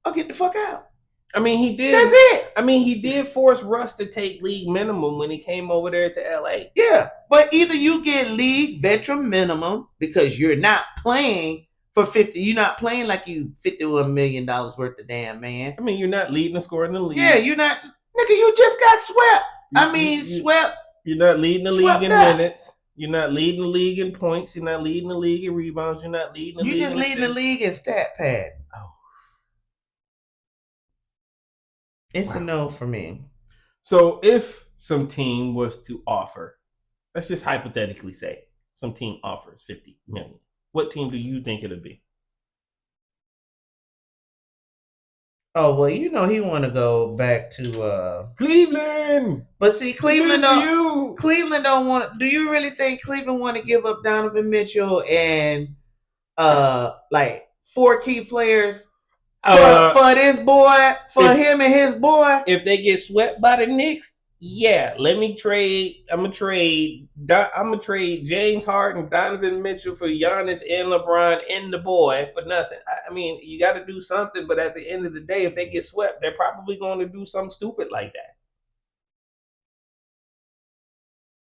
or get the fuck out.
I mean, he did.
That's it.
I mean, he did force Russ to take league minimum when he came over there to LA.
Yeah, but either you get league veteran minimum because you're not playing for 50. You're not playing like you $51 million worth of damn, man.
I mean, you're not leading the score in the league.
Yeah, you're not. Nigga, you just got swept. Swept.
You're not leading the league in minutes. You're not leading the league in points. You're not leading the league in rebounds. You're not leading the league in assists.
You're just leading the league in stat pad.
Oh.
It's a no for me.
So if some team was to offer, let's just hypothetically say, some team offers 50 million. What team do you think it'll be?
Oh, well, he want to go back to
Cleveland.
But see, Cleveland don't want. Do you really think Cleveland want to give up Donovan Mitchell and like 4 key players for this boy, him and his boy?
If they get swept by the Knicks, yeah, let me trade. I'm gonna trade James Harden, Donovan Mitchell for Giannis and LeBron and the boy for nothing. I mean, you got to do something. But at the end of the day, if they get swept, they're probably going to do something stupid like that.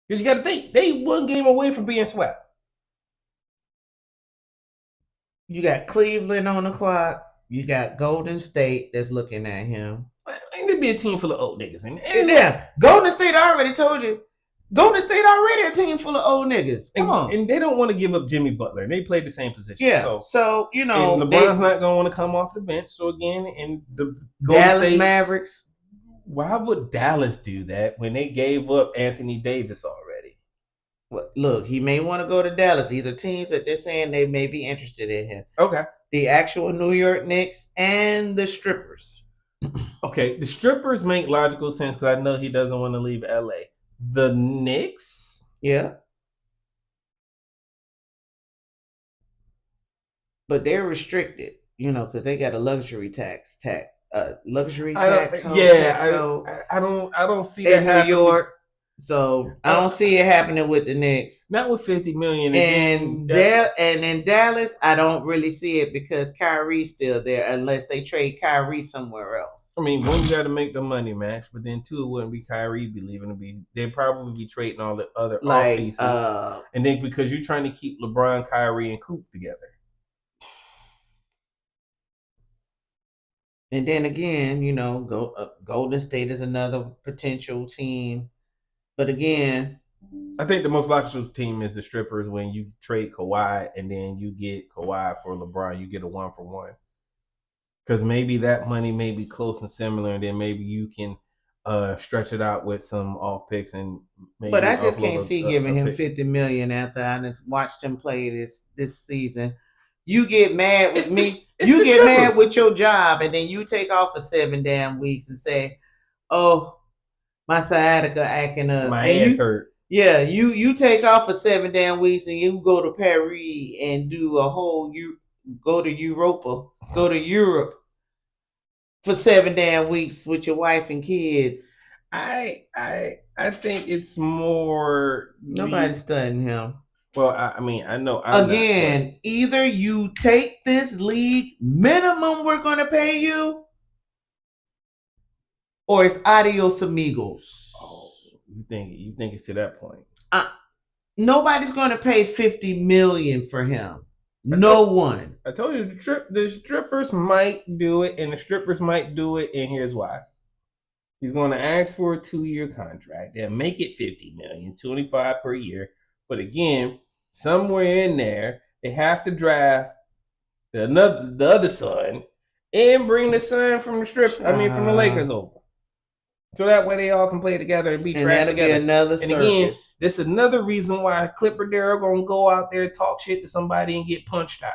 Because you got to think, they 1 game away from being swept.
You got Cleveland on the clock. You got Golden State that's looking at him.
Ain't there be a team full of old niggas?
Yeah, Golden State, I already told you. Golden State already a team full of old niggas. Come on.
And they don't want to give up Jimmy Butler. They played the same position.
Yeah. So
and LeBron's not going to want to come off the bench. So again, in the
Dallas Mavericks.
Why would Dallas do that when they gave up Anthony Davis already?
Well, look, he may want to go to Dallas. These are teams that they're saying they may be interested in him.
Okay.
The actual New York Knicks and the strippers.
Okay, the strippers make logical sense because I know he doesn't want to leave LA. The Knicks?
Yeah. But they're restricted, because they got a luxury tax. I don't
see that happening.
New York. So I don't see it happening with the Knicks.
Not with 50 million.
And in Dallas, I don't really see it because Kyrie's still there unless they trade Kyrie somewhere else.
I mean, one, you got to make the money match, but then 2, it wouldn't be Kyrie be leaving. They'd probably be trading all the other off pieces. And then because you're trying to keep LeBron, Kyrie, and Coop together.
And then again, Golden State is another potential team. But again,
I think the most logical team is the strippers when you trade Kawhi and then you get Kawhi for LeBron. You get a 1-for-1. Because maybe that money may be close and similar, and then maybe you can stretch it out with some off picks and maybe.
But I just can't see giving him $50 million after I just watched him play this season. You get mad with me. You get mad with your job, and then you take off for 7 damn weeks and say, "Oh, my sciatica acting up.
My ass hurt."
Yeah, you take off for 7 damn weeks, and you go to Paris and do a whole go to Europe for 7 damn weeks with your wife and kids.
I think it's more.
Nobody's studying him.
Well, I mean, I know.
Again, either you take this league minimum we're going to pay you, or it's adios amigos.
Oh, you think it's to that point?
Nobody's going to pay $50 million for him. No one.
I told you the strippers might do it, and the strippers might do it, and here's why. He's going to ask for a 2-year contract. They'll make it $50 million, $25 per year. But again, somewhere in there, they have to draft the other son and bring the son from the from the Lakers over. So that way they all can play together and be
And
trash
that'll
together.
be another
And
circus.
again, this is another reason why ClipBayless gonna go out there, talk shit to somebody, and get punched out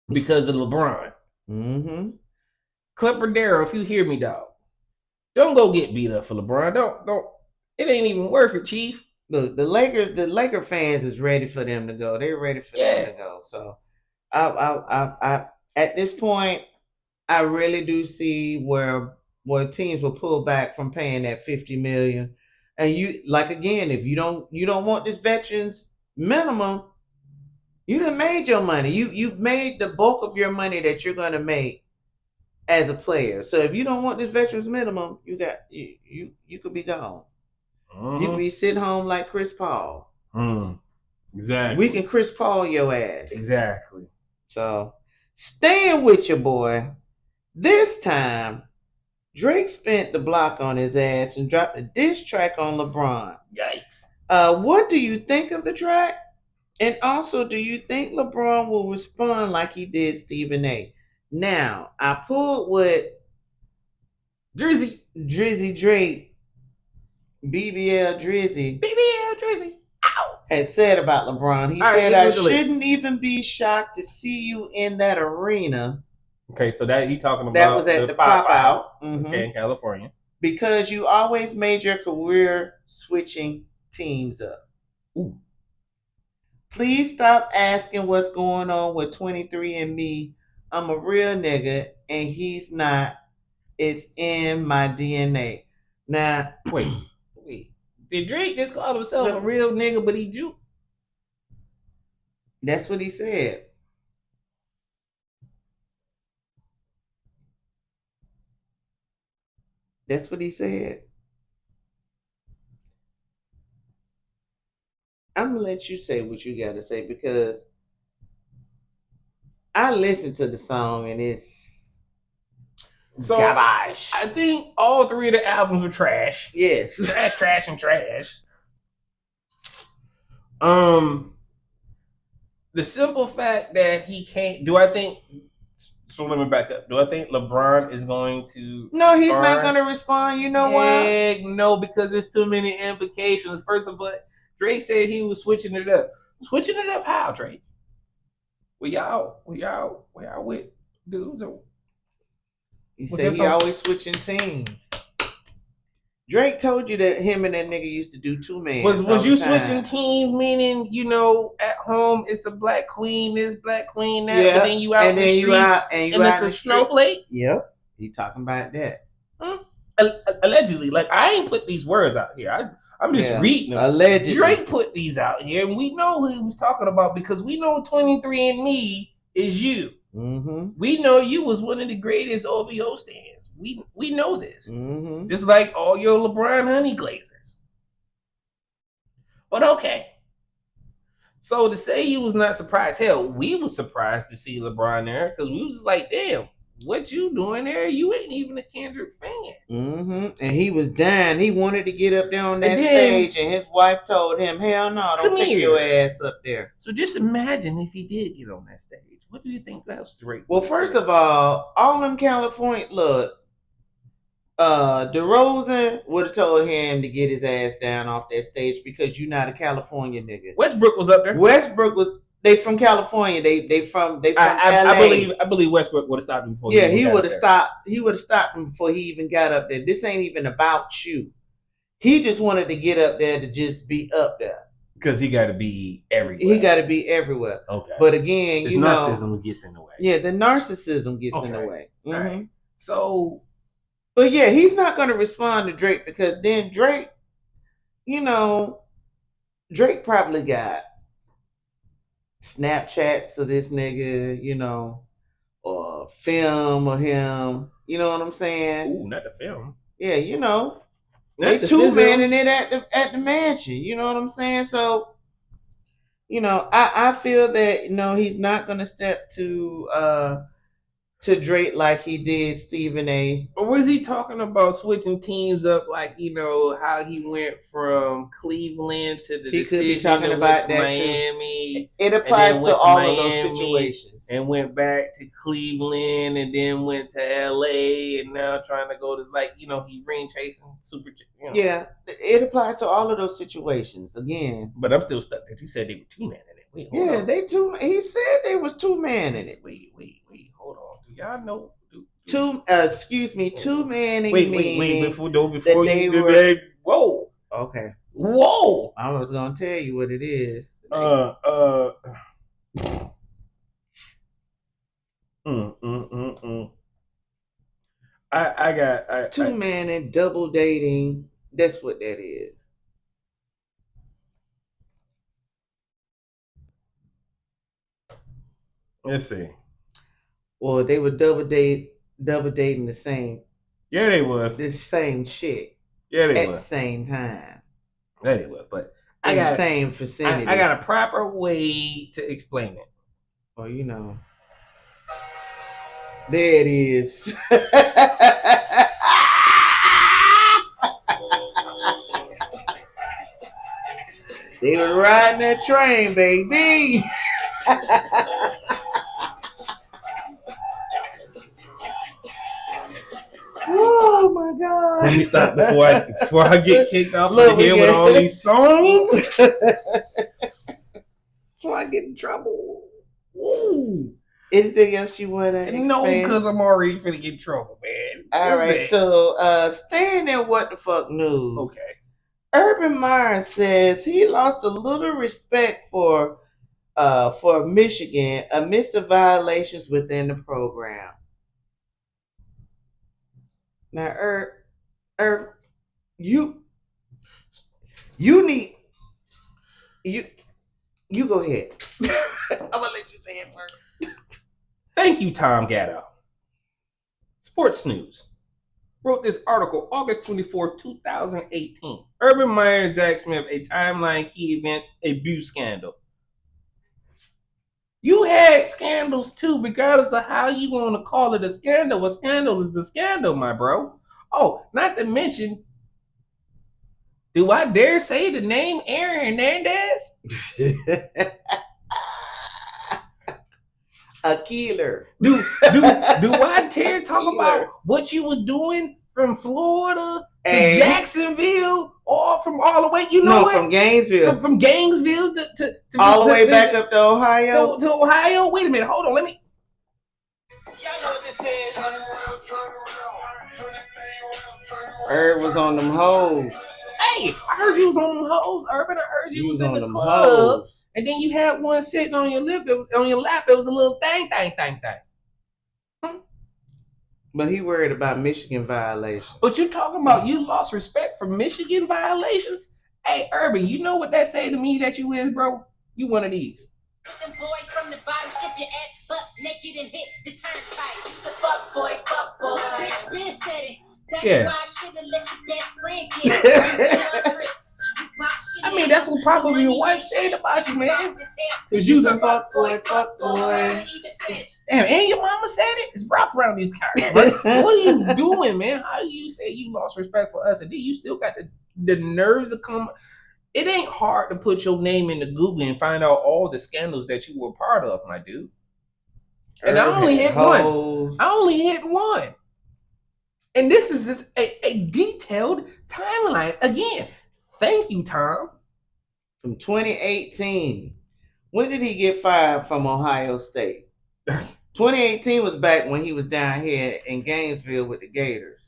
because of LeBron.
Mm-hmm.
ClipBayless, if you hear me, dog, don't go get beat up for LeBron. Don't. It ain't even worth it, Chief.
Look, the Laker fans is ready for them to go. They're ready for them to go. So, I at this point, I really do see where teams will pull back from paying that $50 million. And you like again, if you don't want this veterans minimum, you done made your money. You've made the bulk of your money that you're gonna make as a player. So if you don't want this veterans minimum, you could be gone.
Mm-hmm.
You could be sitting home like Chris Paul.
Exactly.
We can Chris Paul your ass.
Exactly.
So staying with your boy. This time, Drake spent the block on his ass and dropped a diss track on LeBron.
Yikes.
What do you think of the track? And also, do you think LeBron will respond like he did Stephen A? Now, I pulled what
Drizzy
Drake, BBL Drizzy,
ow,
had said about LeBron. He said, I shouldn't even be shocked to see you in that arena.
Okay, so that he talking about
that was at the pop out,
okay, in California,
because you always made your career switching teams up.
Ooh.
Please stop asking what's going on with 23andMe. I'm a real nigga and he's not. It's in my DNA. Now,
wait. Did Drake just call himself a real nigga, but he Jew?
That's what he said. That's what he said. I'm going to let you say what you got to say because I listened to the song and it's garbage.
I think all three of the albums were trash.
Yes.
Trash, and trash. The simple fact that he can't, so let me back up. Do I think LeBron is going to
No, he's not going to respond. You know why?
No, because there's too many implications. First of all, Drake said he was switching it up. Switching it up how, Drake? We y'all with dudes? Or
you say he always switching teams. Drake told you that him and that nigga used to do two-man.
Was you switching teams, meaning, at home it's a black queen, this black queen, that, but then you out in the streets and it's a snowflake?
Yep. He talking about that.
Allegedly. Like, I ain't put these words out here. I'm just reading them.
Allegedly.
Drake put these out here, and we know who he was talking about because we know 23andMe is you.
Mm-hmm.
We know you was one of the greatest OVO stands. We know this.
Mm-hmm.
Just like all your LeBron honey glazers. But okay. So to say you was not surprised, hell, we was surprised to see LeBron there because we was just like, damn, what you doing there? You ain't even a Kendrick fan.
Mm-hmm. And he was dying. He wanted to get up there on that stage, and his wife told him, hell no, don't take your ass up there.
So just imagine if he did get on that stage. What do you think that was Drake?
Well, first of all them California, look, DeRozan would have told him to get his ass down off that stage because you're not a California nigga.
Westbrook was up there.
Westbrook was. They from California. They from LA.
I believe Westbrook would have stopped him before.
Yeah, he would have stopped. He would have stopped him before he even got up there. This ain't even about you. He just wanted to get up there to just be up there.
Because he got to be everywhere.
He got to be everywhere.
Okay.
But again,
his narcissism gets in the way.
Yeah, the narcissism gets in the way. Mm-hmm.
Right. So,
but yeah, he's not going to respond to Drake because then Drake, Drake probably got Snapchats of this nigga, or film of him. You know what I'm saying?
Ooh, not the film.
Yeah, they two-manning it at the mansion. You know what I'm saying? So, I feel that he's not gonna step to to Drake like he did Stephen A.
Or was he talking about switching teams up, like, you know, how he went from Cleveland to the
He could be
decision
talking
to
about
went to
that
Miami,
It
and
applies
then
to
went to
all of those
Miami,
situations.
and went back to Cleveland, and then went to LA, and now trying to go to, like, you know, he ring chasing super. You know.
Yeah, it applies to all of those situations again.
But I'm still stuck that you said they were 2-man in it. Wait, hold on.
They two. He said they was 2-man in it.
Wait, hold on. Do y'all know?
Excuse me, 2-man in it.
Wait, before
they
you
were.
that, whoa.
Okay.
Whoa.
I was gonna tell you what it is.
I got
2-man and double dating. That's what that is.
Let's see.
Well, they were double dating the same.
Yeah, they was.
The same chick.
Yeah, they
at
was.
the same time.
Yeah, they was. But
in the same vicinity.
I got a proper way to explain it.
Well, you know. There it is. They were riding that train, baby. Oh my God!
Let me stop before I get kicked off of here with all these songs. Before I get in trouble. Ooh.
Anything else you want to expand?
No, because I'm already finna get in trouble, man.
All right, next? So staying in what the fuck news.
Okay.
Urban Meyer says he lost a little respect for Michigan amidst the violations within the program. Now, you need you go ahead. I'm gonna let you say it first.
Thank you, Tom Gatto. Sports News wrote this article August 24, 2018. Urban Meyer and Zach Smith, a timeline key events abuse scandal. You had scandals too, regardless of how you want to call it a scandal. A scandal is a scandal, my bro. Oh, not to mention, do I dare say the name Aaron Hernandez?
A killer.
Do I dare talk about what you were doing from Florida to Jacksonville, or from all the way?
From Gainesville.
From Gainesville to
all the way back up to Ohio.
To Ohio. Wait a minute. Hold on. Let me.
Y'all know what this is.
Herb was on them hoes.
Hey, I heard you was on them hoes, Urban. I heard you was in the club. Hoes. And then you had one sitting on your lap. It was on your lap. It was a little thing.
But he worried about Michigan violations.
But you talking about you lost respect for Michigan violations? Hey, Urban, you know what that say to me that you is, bro? You one of these.
Boys from the bottom, strip your ass butt naked and hit the turnpike. So fuck boy. Bitch, Ben said it. That's why I should have let your best friend get it.
I mean, that's what probably your wife said about you, man. Cause you's a fuck boy. Damn, and your mama said it. It's rough around these cars. What are you doing, man? How you say you lost respect for us, and then you still got the nerves to come? It ain't hard to put your name into Google and find out all the scandals that you were part of, my dude. And I only hit one. And this is just a detailed timeline. Again, thank you, Tom.
From 2018. When did he get fired from Ohio State? 2018 was back when he was down here in Gainesville with the Gators.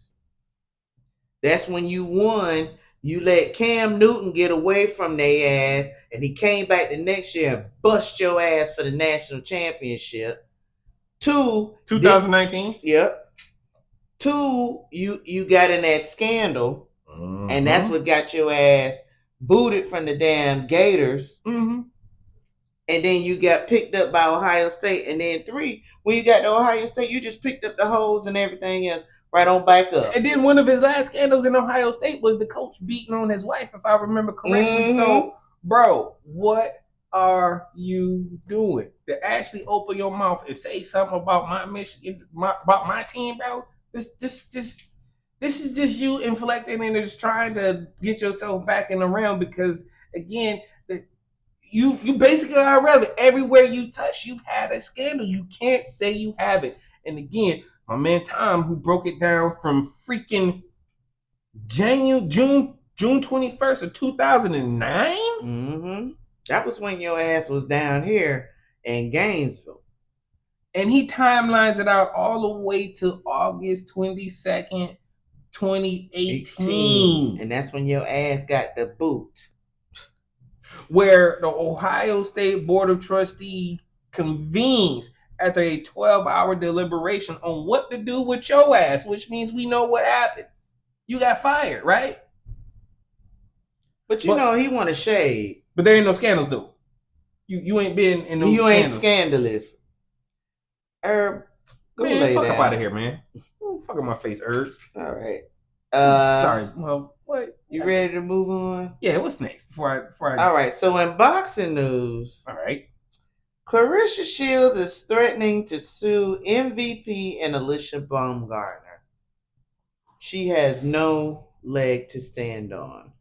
That's when you won. You let Cam Newton get away from their ass, and he came back the next year and bust your ass for the national championship.
2019?
Yep. 2, you got in that scandal, and that's what got your ass booted from the damn Gators.
Mm-hmm.
And then you got picked up by Ohio State. And then 3, when you got to Ohio State, you just picked up the hoes and everything else right on back up.
And then one of his last scandals in Ohio State was the coach beating on his wife, if I remember correctly. Mm-hmm. So, bro, what are you doing? To actually open your mouth and say something about my mission, about my team, bro. This is just you inflecting and just trying to get yourself back in the realm because again, you basically are relevant. Everywhere you touch, you've had a scandal. You can't say you haven't. And again, my man Tom, who broke it down from freaking June 21st of 2009.
Mm-hmm. That was when your ass was down here in Gainesville.
And he timelines it out all the way to August 22nd, 2018.
And that's when your ass got the boot.
Where the Ohio State Board of Trustees convenes after a 12-hour deliberation on what to do with your ass, which means we know what happened. You got fired, right?
But you know he want to shade.
But there ain't no scandals, though. You ain't been in no
scandals. You ain't scandalous.
Herb, go man, lay fuck down. Up out of here, man. Fuck up my face, Herb.
All right.
Sorry. Well, what?
You ready to move on?
Yeah. What's next? Before I.
All right. So in boxing news,
all right.
Clarissa Shields is threatening to sue MVP and Alicia Baumgartner. She has no leg to stand on.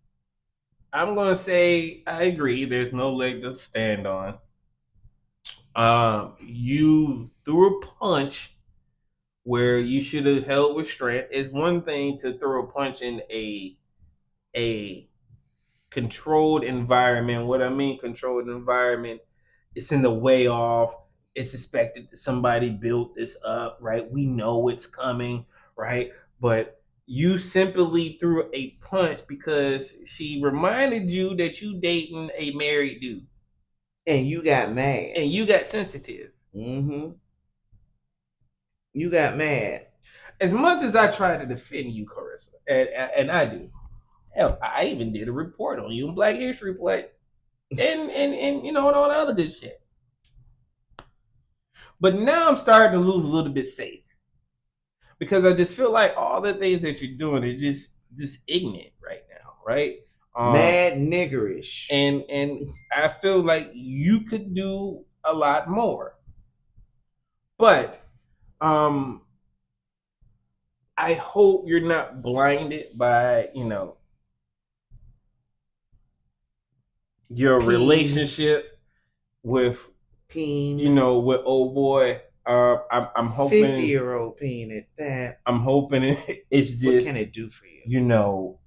I'm gonna say I agree. There's no leg to stand on. You threw a punch where you should have held with strength. It's one thing to throw a punch in a controlled environment. What I mean, controlled environment, it's in the way off. It's expected that somebody built this up, right? We know it's coming, right? But you simply threw a punch because she reminded you that you dating a married dude.
And you got mad.
And you got sensitive.
Mm-hmm. You got mad.
As much as I try to defend you, Carissa, and I do. Hell, I even did a report on you in Black History Play. And you know, and all that other good shit. But now I'm starting to lose a little bit faith. Because I just feel like all the things that you're doing are just ignorant right now, right?
Mad niggerish.
And I feel like you could do a lot more. But I hope you're not blinded by, you know, your relationship with
Peen.
You know, with old boy. I'm hoping
50-year-old Peen at that.
I'm hoping it's just
what can it do for you?
You know,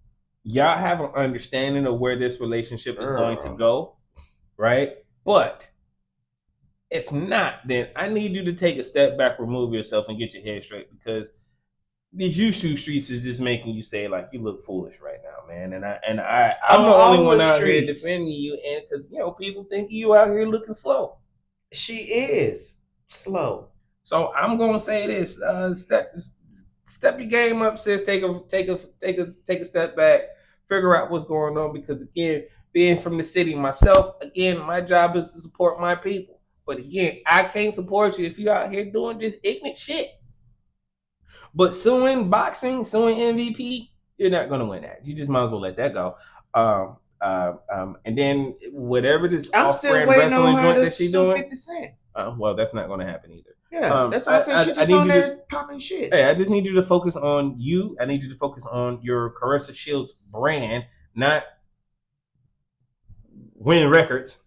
y'all have an understanding of where this relationship is going to go, right? But if not, then I need you to take a step back, remove yourself, and get your head straight because these YouTube streets is just making you say like you look foolish right now, man. And I'm the only one out here defending you, and because you know people think you out here looking slow.
She is slow.
So I'm gonna say this: step your game up, sis. Take a step back, figure out what's going on. Because again, being from the city myself, again, my job is to support my people. But again, I can't support you if you out here doing just ignorant shit. But suing boxing, suing MVP, you're not gonna win that. You just might as well let that go. And then whatever this off-brand wrestling joint that she's doing,
50 Cent.
Well, that's not going to happen either.
Yeah, that's why I said she just on there popping shit.
Hey, I just need you to focus on you. I need you to focus on your Clarissa Shields brand, not winning records,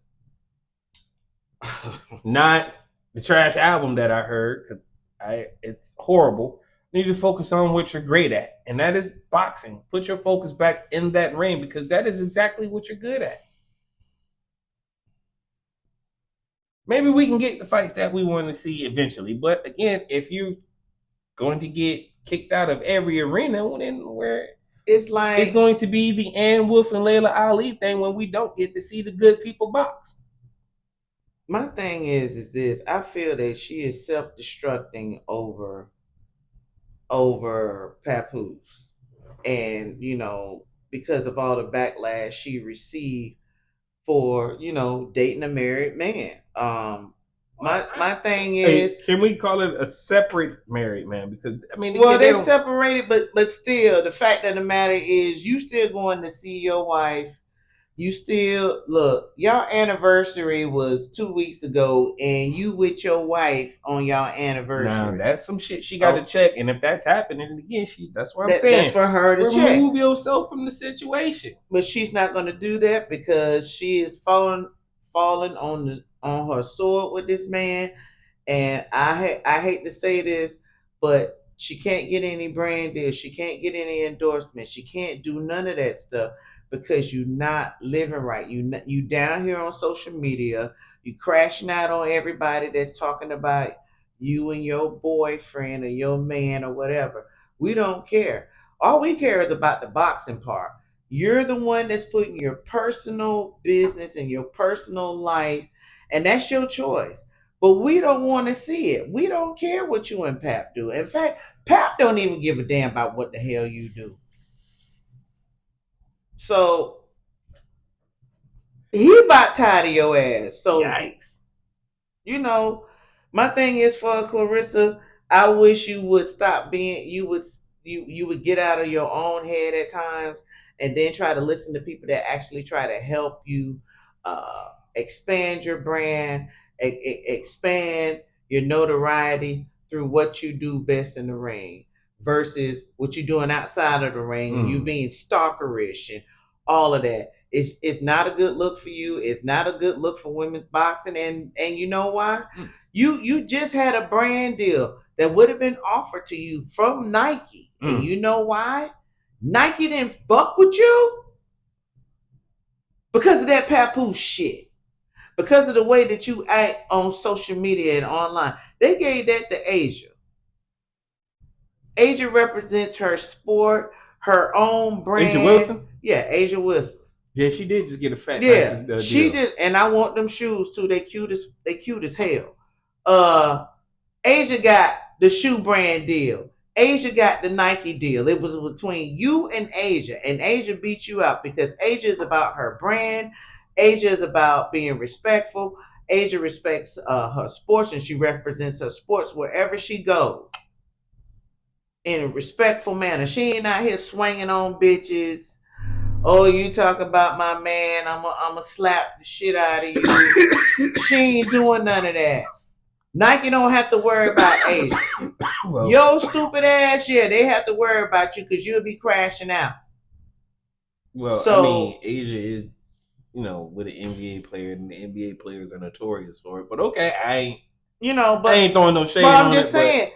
not the trash album that I heard because it's horrible. I need you to focus on what you're great at, and that is boxing. Put your focus back in that ring because that is exactly what you're good at. Maybe we can get the fights that we want to see eventually. But again, if you're going to get kicked out of every arena, then where
it's like
it's going to be the Ann Wolf and Layla Ali thing when we don't get to see the good people box.
My thing is this. I feel that she is self-destructing over Papoose. And, you know, because of all the backlash she received for, you know, dating a married man. My thing is,
can we call it a separate married man? Because I mean,
well, they're separated, but still, the fact of the matter is, you still going to see your wife You still look. Y'all anniversary was 2 weeks ago, and you with your wife on y'all anniversary.
Now that's some shit she got to check, and if that's happening again, that's what I'm saying.
That's for her to
remove
check.
yourself from the situation.
But she's not going to do that because she is falling on her sword with this man. And I hate to say this, but she can't get any brand deals. She can't get any endorsements. She can't do none of that stuff because you're not living right. You down here on social media. You crashing out on everybody that's talking about you and your boyfriend or your man or whatever. We don't care. All we care is about the boxing part. You're the one that's putting your personal business and your personal life, and that's your choice. But we don't want to see it. We don't care what you and Pap do. In fact, Pap don't even give a damn about what the hell you do. So he about tired of your ass. So
yikes.
You know, my thing is for Clarissa, I wish you would stop being you would get out of your own head at times and then try to listen to people that actually try to help you expand your brand, expand your notoriety through what you do best in the ring versus what you're doing outside of the ring and you being stalkerish and all of that. It's not a good look for you. It's not a good look for women's boxing. And you know why? You just had a brand deal that would have been offered to you from Nike. And you know why? Nike didn't fuck with you because of that papoose shit. Because of the way that you act on social media and online. They gave that to Asia. Asia represents her sport, her own brand.
Asia Wilson?
Yeah, Asia Wilson.
Yeah, she did just get a fat.
Yeah, she did, and I want them shoes too. They cute as hell. Asia got the shoe brand deal. Asia got the Nike deal. It was between you and Asia beat you out because Asia is about her brand. Asia is about being respectful. Asia respects her sports, and she represents her sports wherever she goes in a respectful manner. She ain't out here swinging on bitches. Oh, you talk about my man, I'ma slap the shit out of you. She ain't doing none of that. Nike don't have to worry about Asia. Well, yo stupid ass, yeah, they have to worry about you because you'll be crashing out.
Well, so, I mean, Asia is, with an NBA player, and the NBA players are notorious for it. But okay, I ain't throwing no shade on it.
But I'm just saying,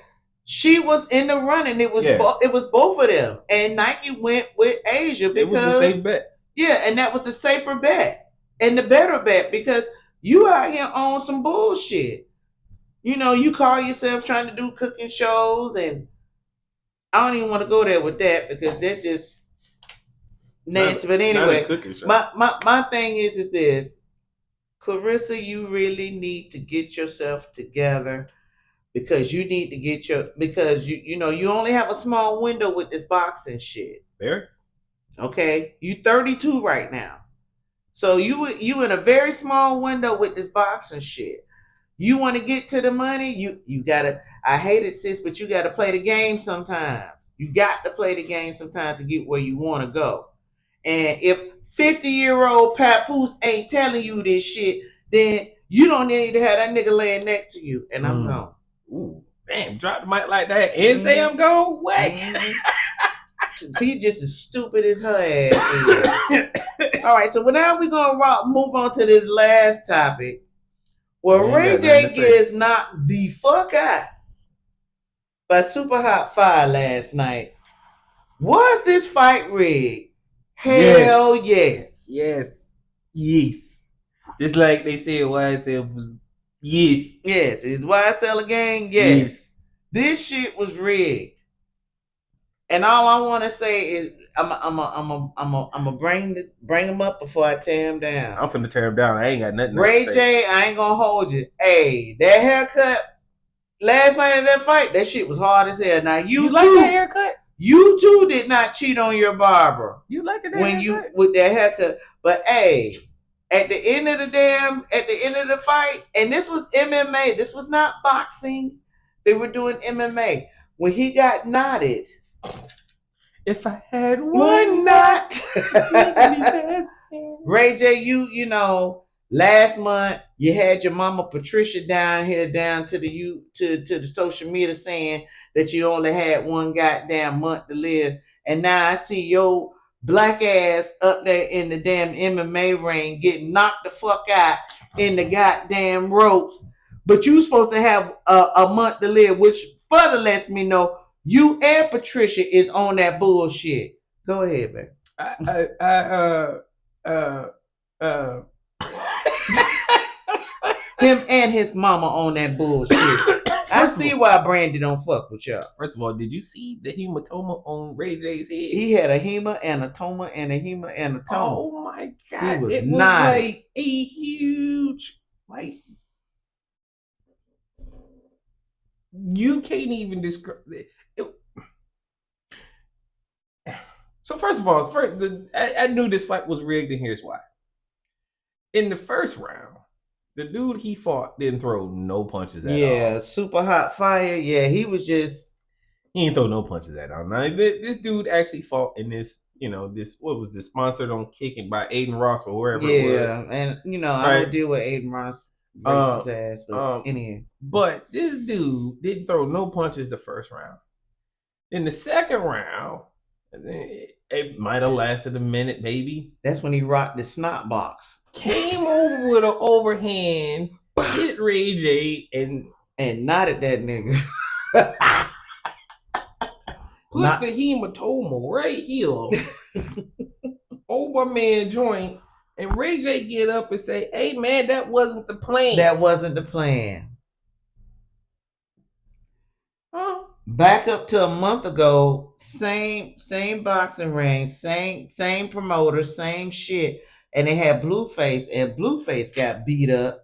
she was in the running. It was it was both of them, and Nike went with Asia because
it was a safe bet.
Yeah, and that was the safer bet and the better bet because you out here on some bullshit. You call yourself trying to do cooking shows, and I don't even want to go there with that because that's just nasty. But anyway, my thing is this, Clarissa, you really need to get yourself together. Because you need to get because you only have a small window with this boxing shit.
Fair. Okay,
you 32 right now, so you in a very small window with this boxing shit. You want to get to the money, you gotta. I hate it, sis, but you gotta play the game sometimes. You got to play the game sometimes to get where you want to go. And if 50-year-old papoose ain't telling you this shit, then you don't need to have that nigga laying next to you. And I'm gone.
Ooh, damn, drop the mic like that and say I'm going away.
He just as stupid as her ass. All right, so now we're going to move on to this last topic. Well, Ray J gets knocked the fuck out by Super Hot 5 last night. Was this fight rigged? Hell yes.
Yes. Just like they said YSL was. Yes.
Is YSL a gang? Yes. This shit was rigged. And all I want to say is I'm bring him up before I tear him down.
I'm finna tear him down. I ain't got nothing
Ray
to say.
J, I ain't gonna hold you. Hey, that haircut last night of that fight, that shit was hard as hell. Now you
like that haircut?
You too did not cheat on your barber.
You like that
when
haircut?
You with that haircut. But hey, at the end of the fight, and this was MMA. This was not boxing. They were doing MMA. When he got knotted.
If I had one knot.
Ray J, you know, last month you had your mama Patricia down to the social media saying that you only had one goddamn month to live, and now I see your black ass up there in the damn MMA ring getting knocked the fuck out in the goddamn ropes. But you supposed to have a month to live, which further lets me know you and Patricia is on that bullshit. Go ahead, man. Him and his mama on that bullshit. I see why Brandy don't fuck with y'all.
First of all, did you see the hematoma on Ray J's head?
He had a hematoma and a hematoma.
Oh my god!
Was
it was like a huge, like you can't even describe it. So first of all, I knew this fight was rigged, and here's why. In the first round, the dude he fought didn't throw no punches at all.
Yeah, super hot fire. Yeah, he
didn't throw no punches at all. Now, this dude actually fought in this, what was this, sponsored on Kicking by Aiden Ross or wherever it was.
Yeah, and I don't deal with Aiden Ross racist ass, but anyway.
But this dude didn't throw no punches the first round. In the second round, it might have lasted a minute, maybe.
That's when he rocked the snot box.
Came over with an overhand, hit Ray J,
and nodded that nigga.
Put the hematoma right here over man joint, and Ray J get up and say, "Hey man, that wasn't the plan.
That wasn't the plan."
Huh?
Back up to a month ago, same boxing ring, same promoter, same shit, and they had Blueface, and Blueface got beat up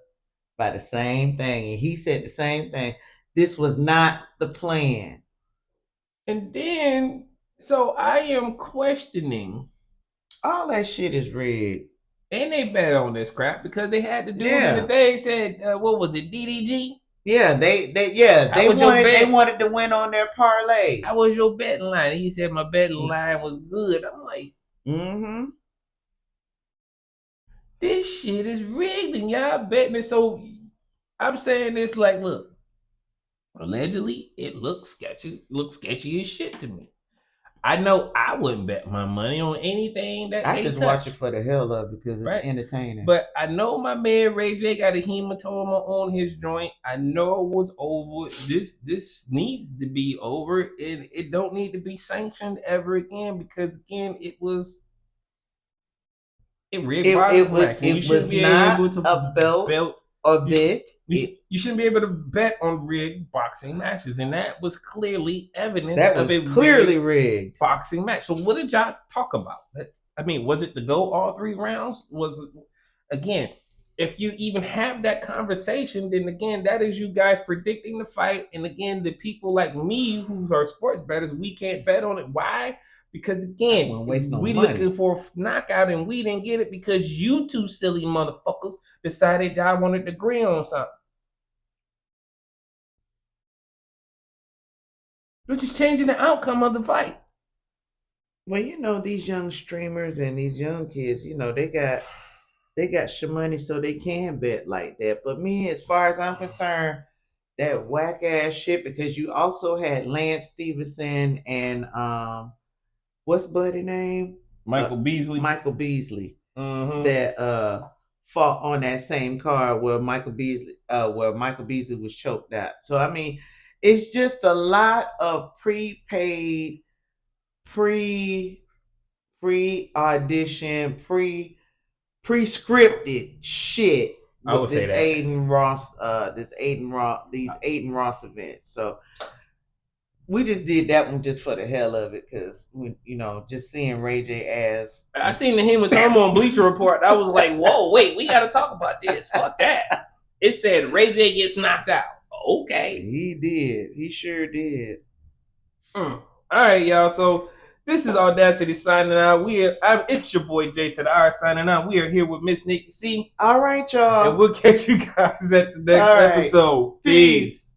by the same thing, and he said the same thing. This was not the plan.
And then, so I am questioning.
All that shit is rigged.
And they bet on this crap because they had to do it. And they said, what was it, DDG?
Yeah, they wanted to win on their parlay.
How was your betting line? He said my betting line was good. I'm like, this shit is rigged and y'all betting it. So I'm saying this like, look, allegedly it looks sketchy as shit to me. I know I wouldn't bet my money on anything that
I just watch it for the hell of it because it's entertaining.
But I know my man Ray J got a hematoma on his joint. I know it was over. This needs to be over, and it don't need to be sanctioned ever again because again it was rigged. It was not
a belt event.
You shouldn't be able to bet on rigged boxing matches, and that was clearly evidence.
That was clearly rigged
boxing match. So what did y'all talk about? Was it to go all 3 rounds? Again, if you even have that conversation, then again, that is you guys predicting the fight. And again, the people like me who are sports bettors, we can't bet on it. Why? Because again, we looking for a knockout and we didn't get it because you two silly motherfuckers decided y'all wanted to agree on something. You're just changing the outcome of the fight.
Well, these young streamers and these young kids, they got your money so they can bet like that. But me, as far as I'm concerned, that whack ass shit, because you also had Lance Stevenson and what's buddy name?
Michael Beasley.
That fought on that same card where Michael Beasley was choked out. So I mean, it's just a lot of prepaid, pre-audition, pre-scripted shit with this Aiden Ross events. So we just did that one just for the hell of it, because just seeing Ray J ass.
I seen the hematoma on Bleacher Report. I was like, whoa, wait, we got to talk about this. Fuck that. It said Ray J gets knocked out. Okay.
He did. He sure did.
All right, y'all. So this is AwwDacity signing out. It's your boy J2DaR signing out. We are here with Miss NikkiC.
All right, y'all.
And we'll catch you guys at the next episode.
Peace.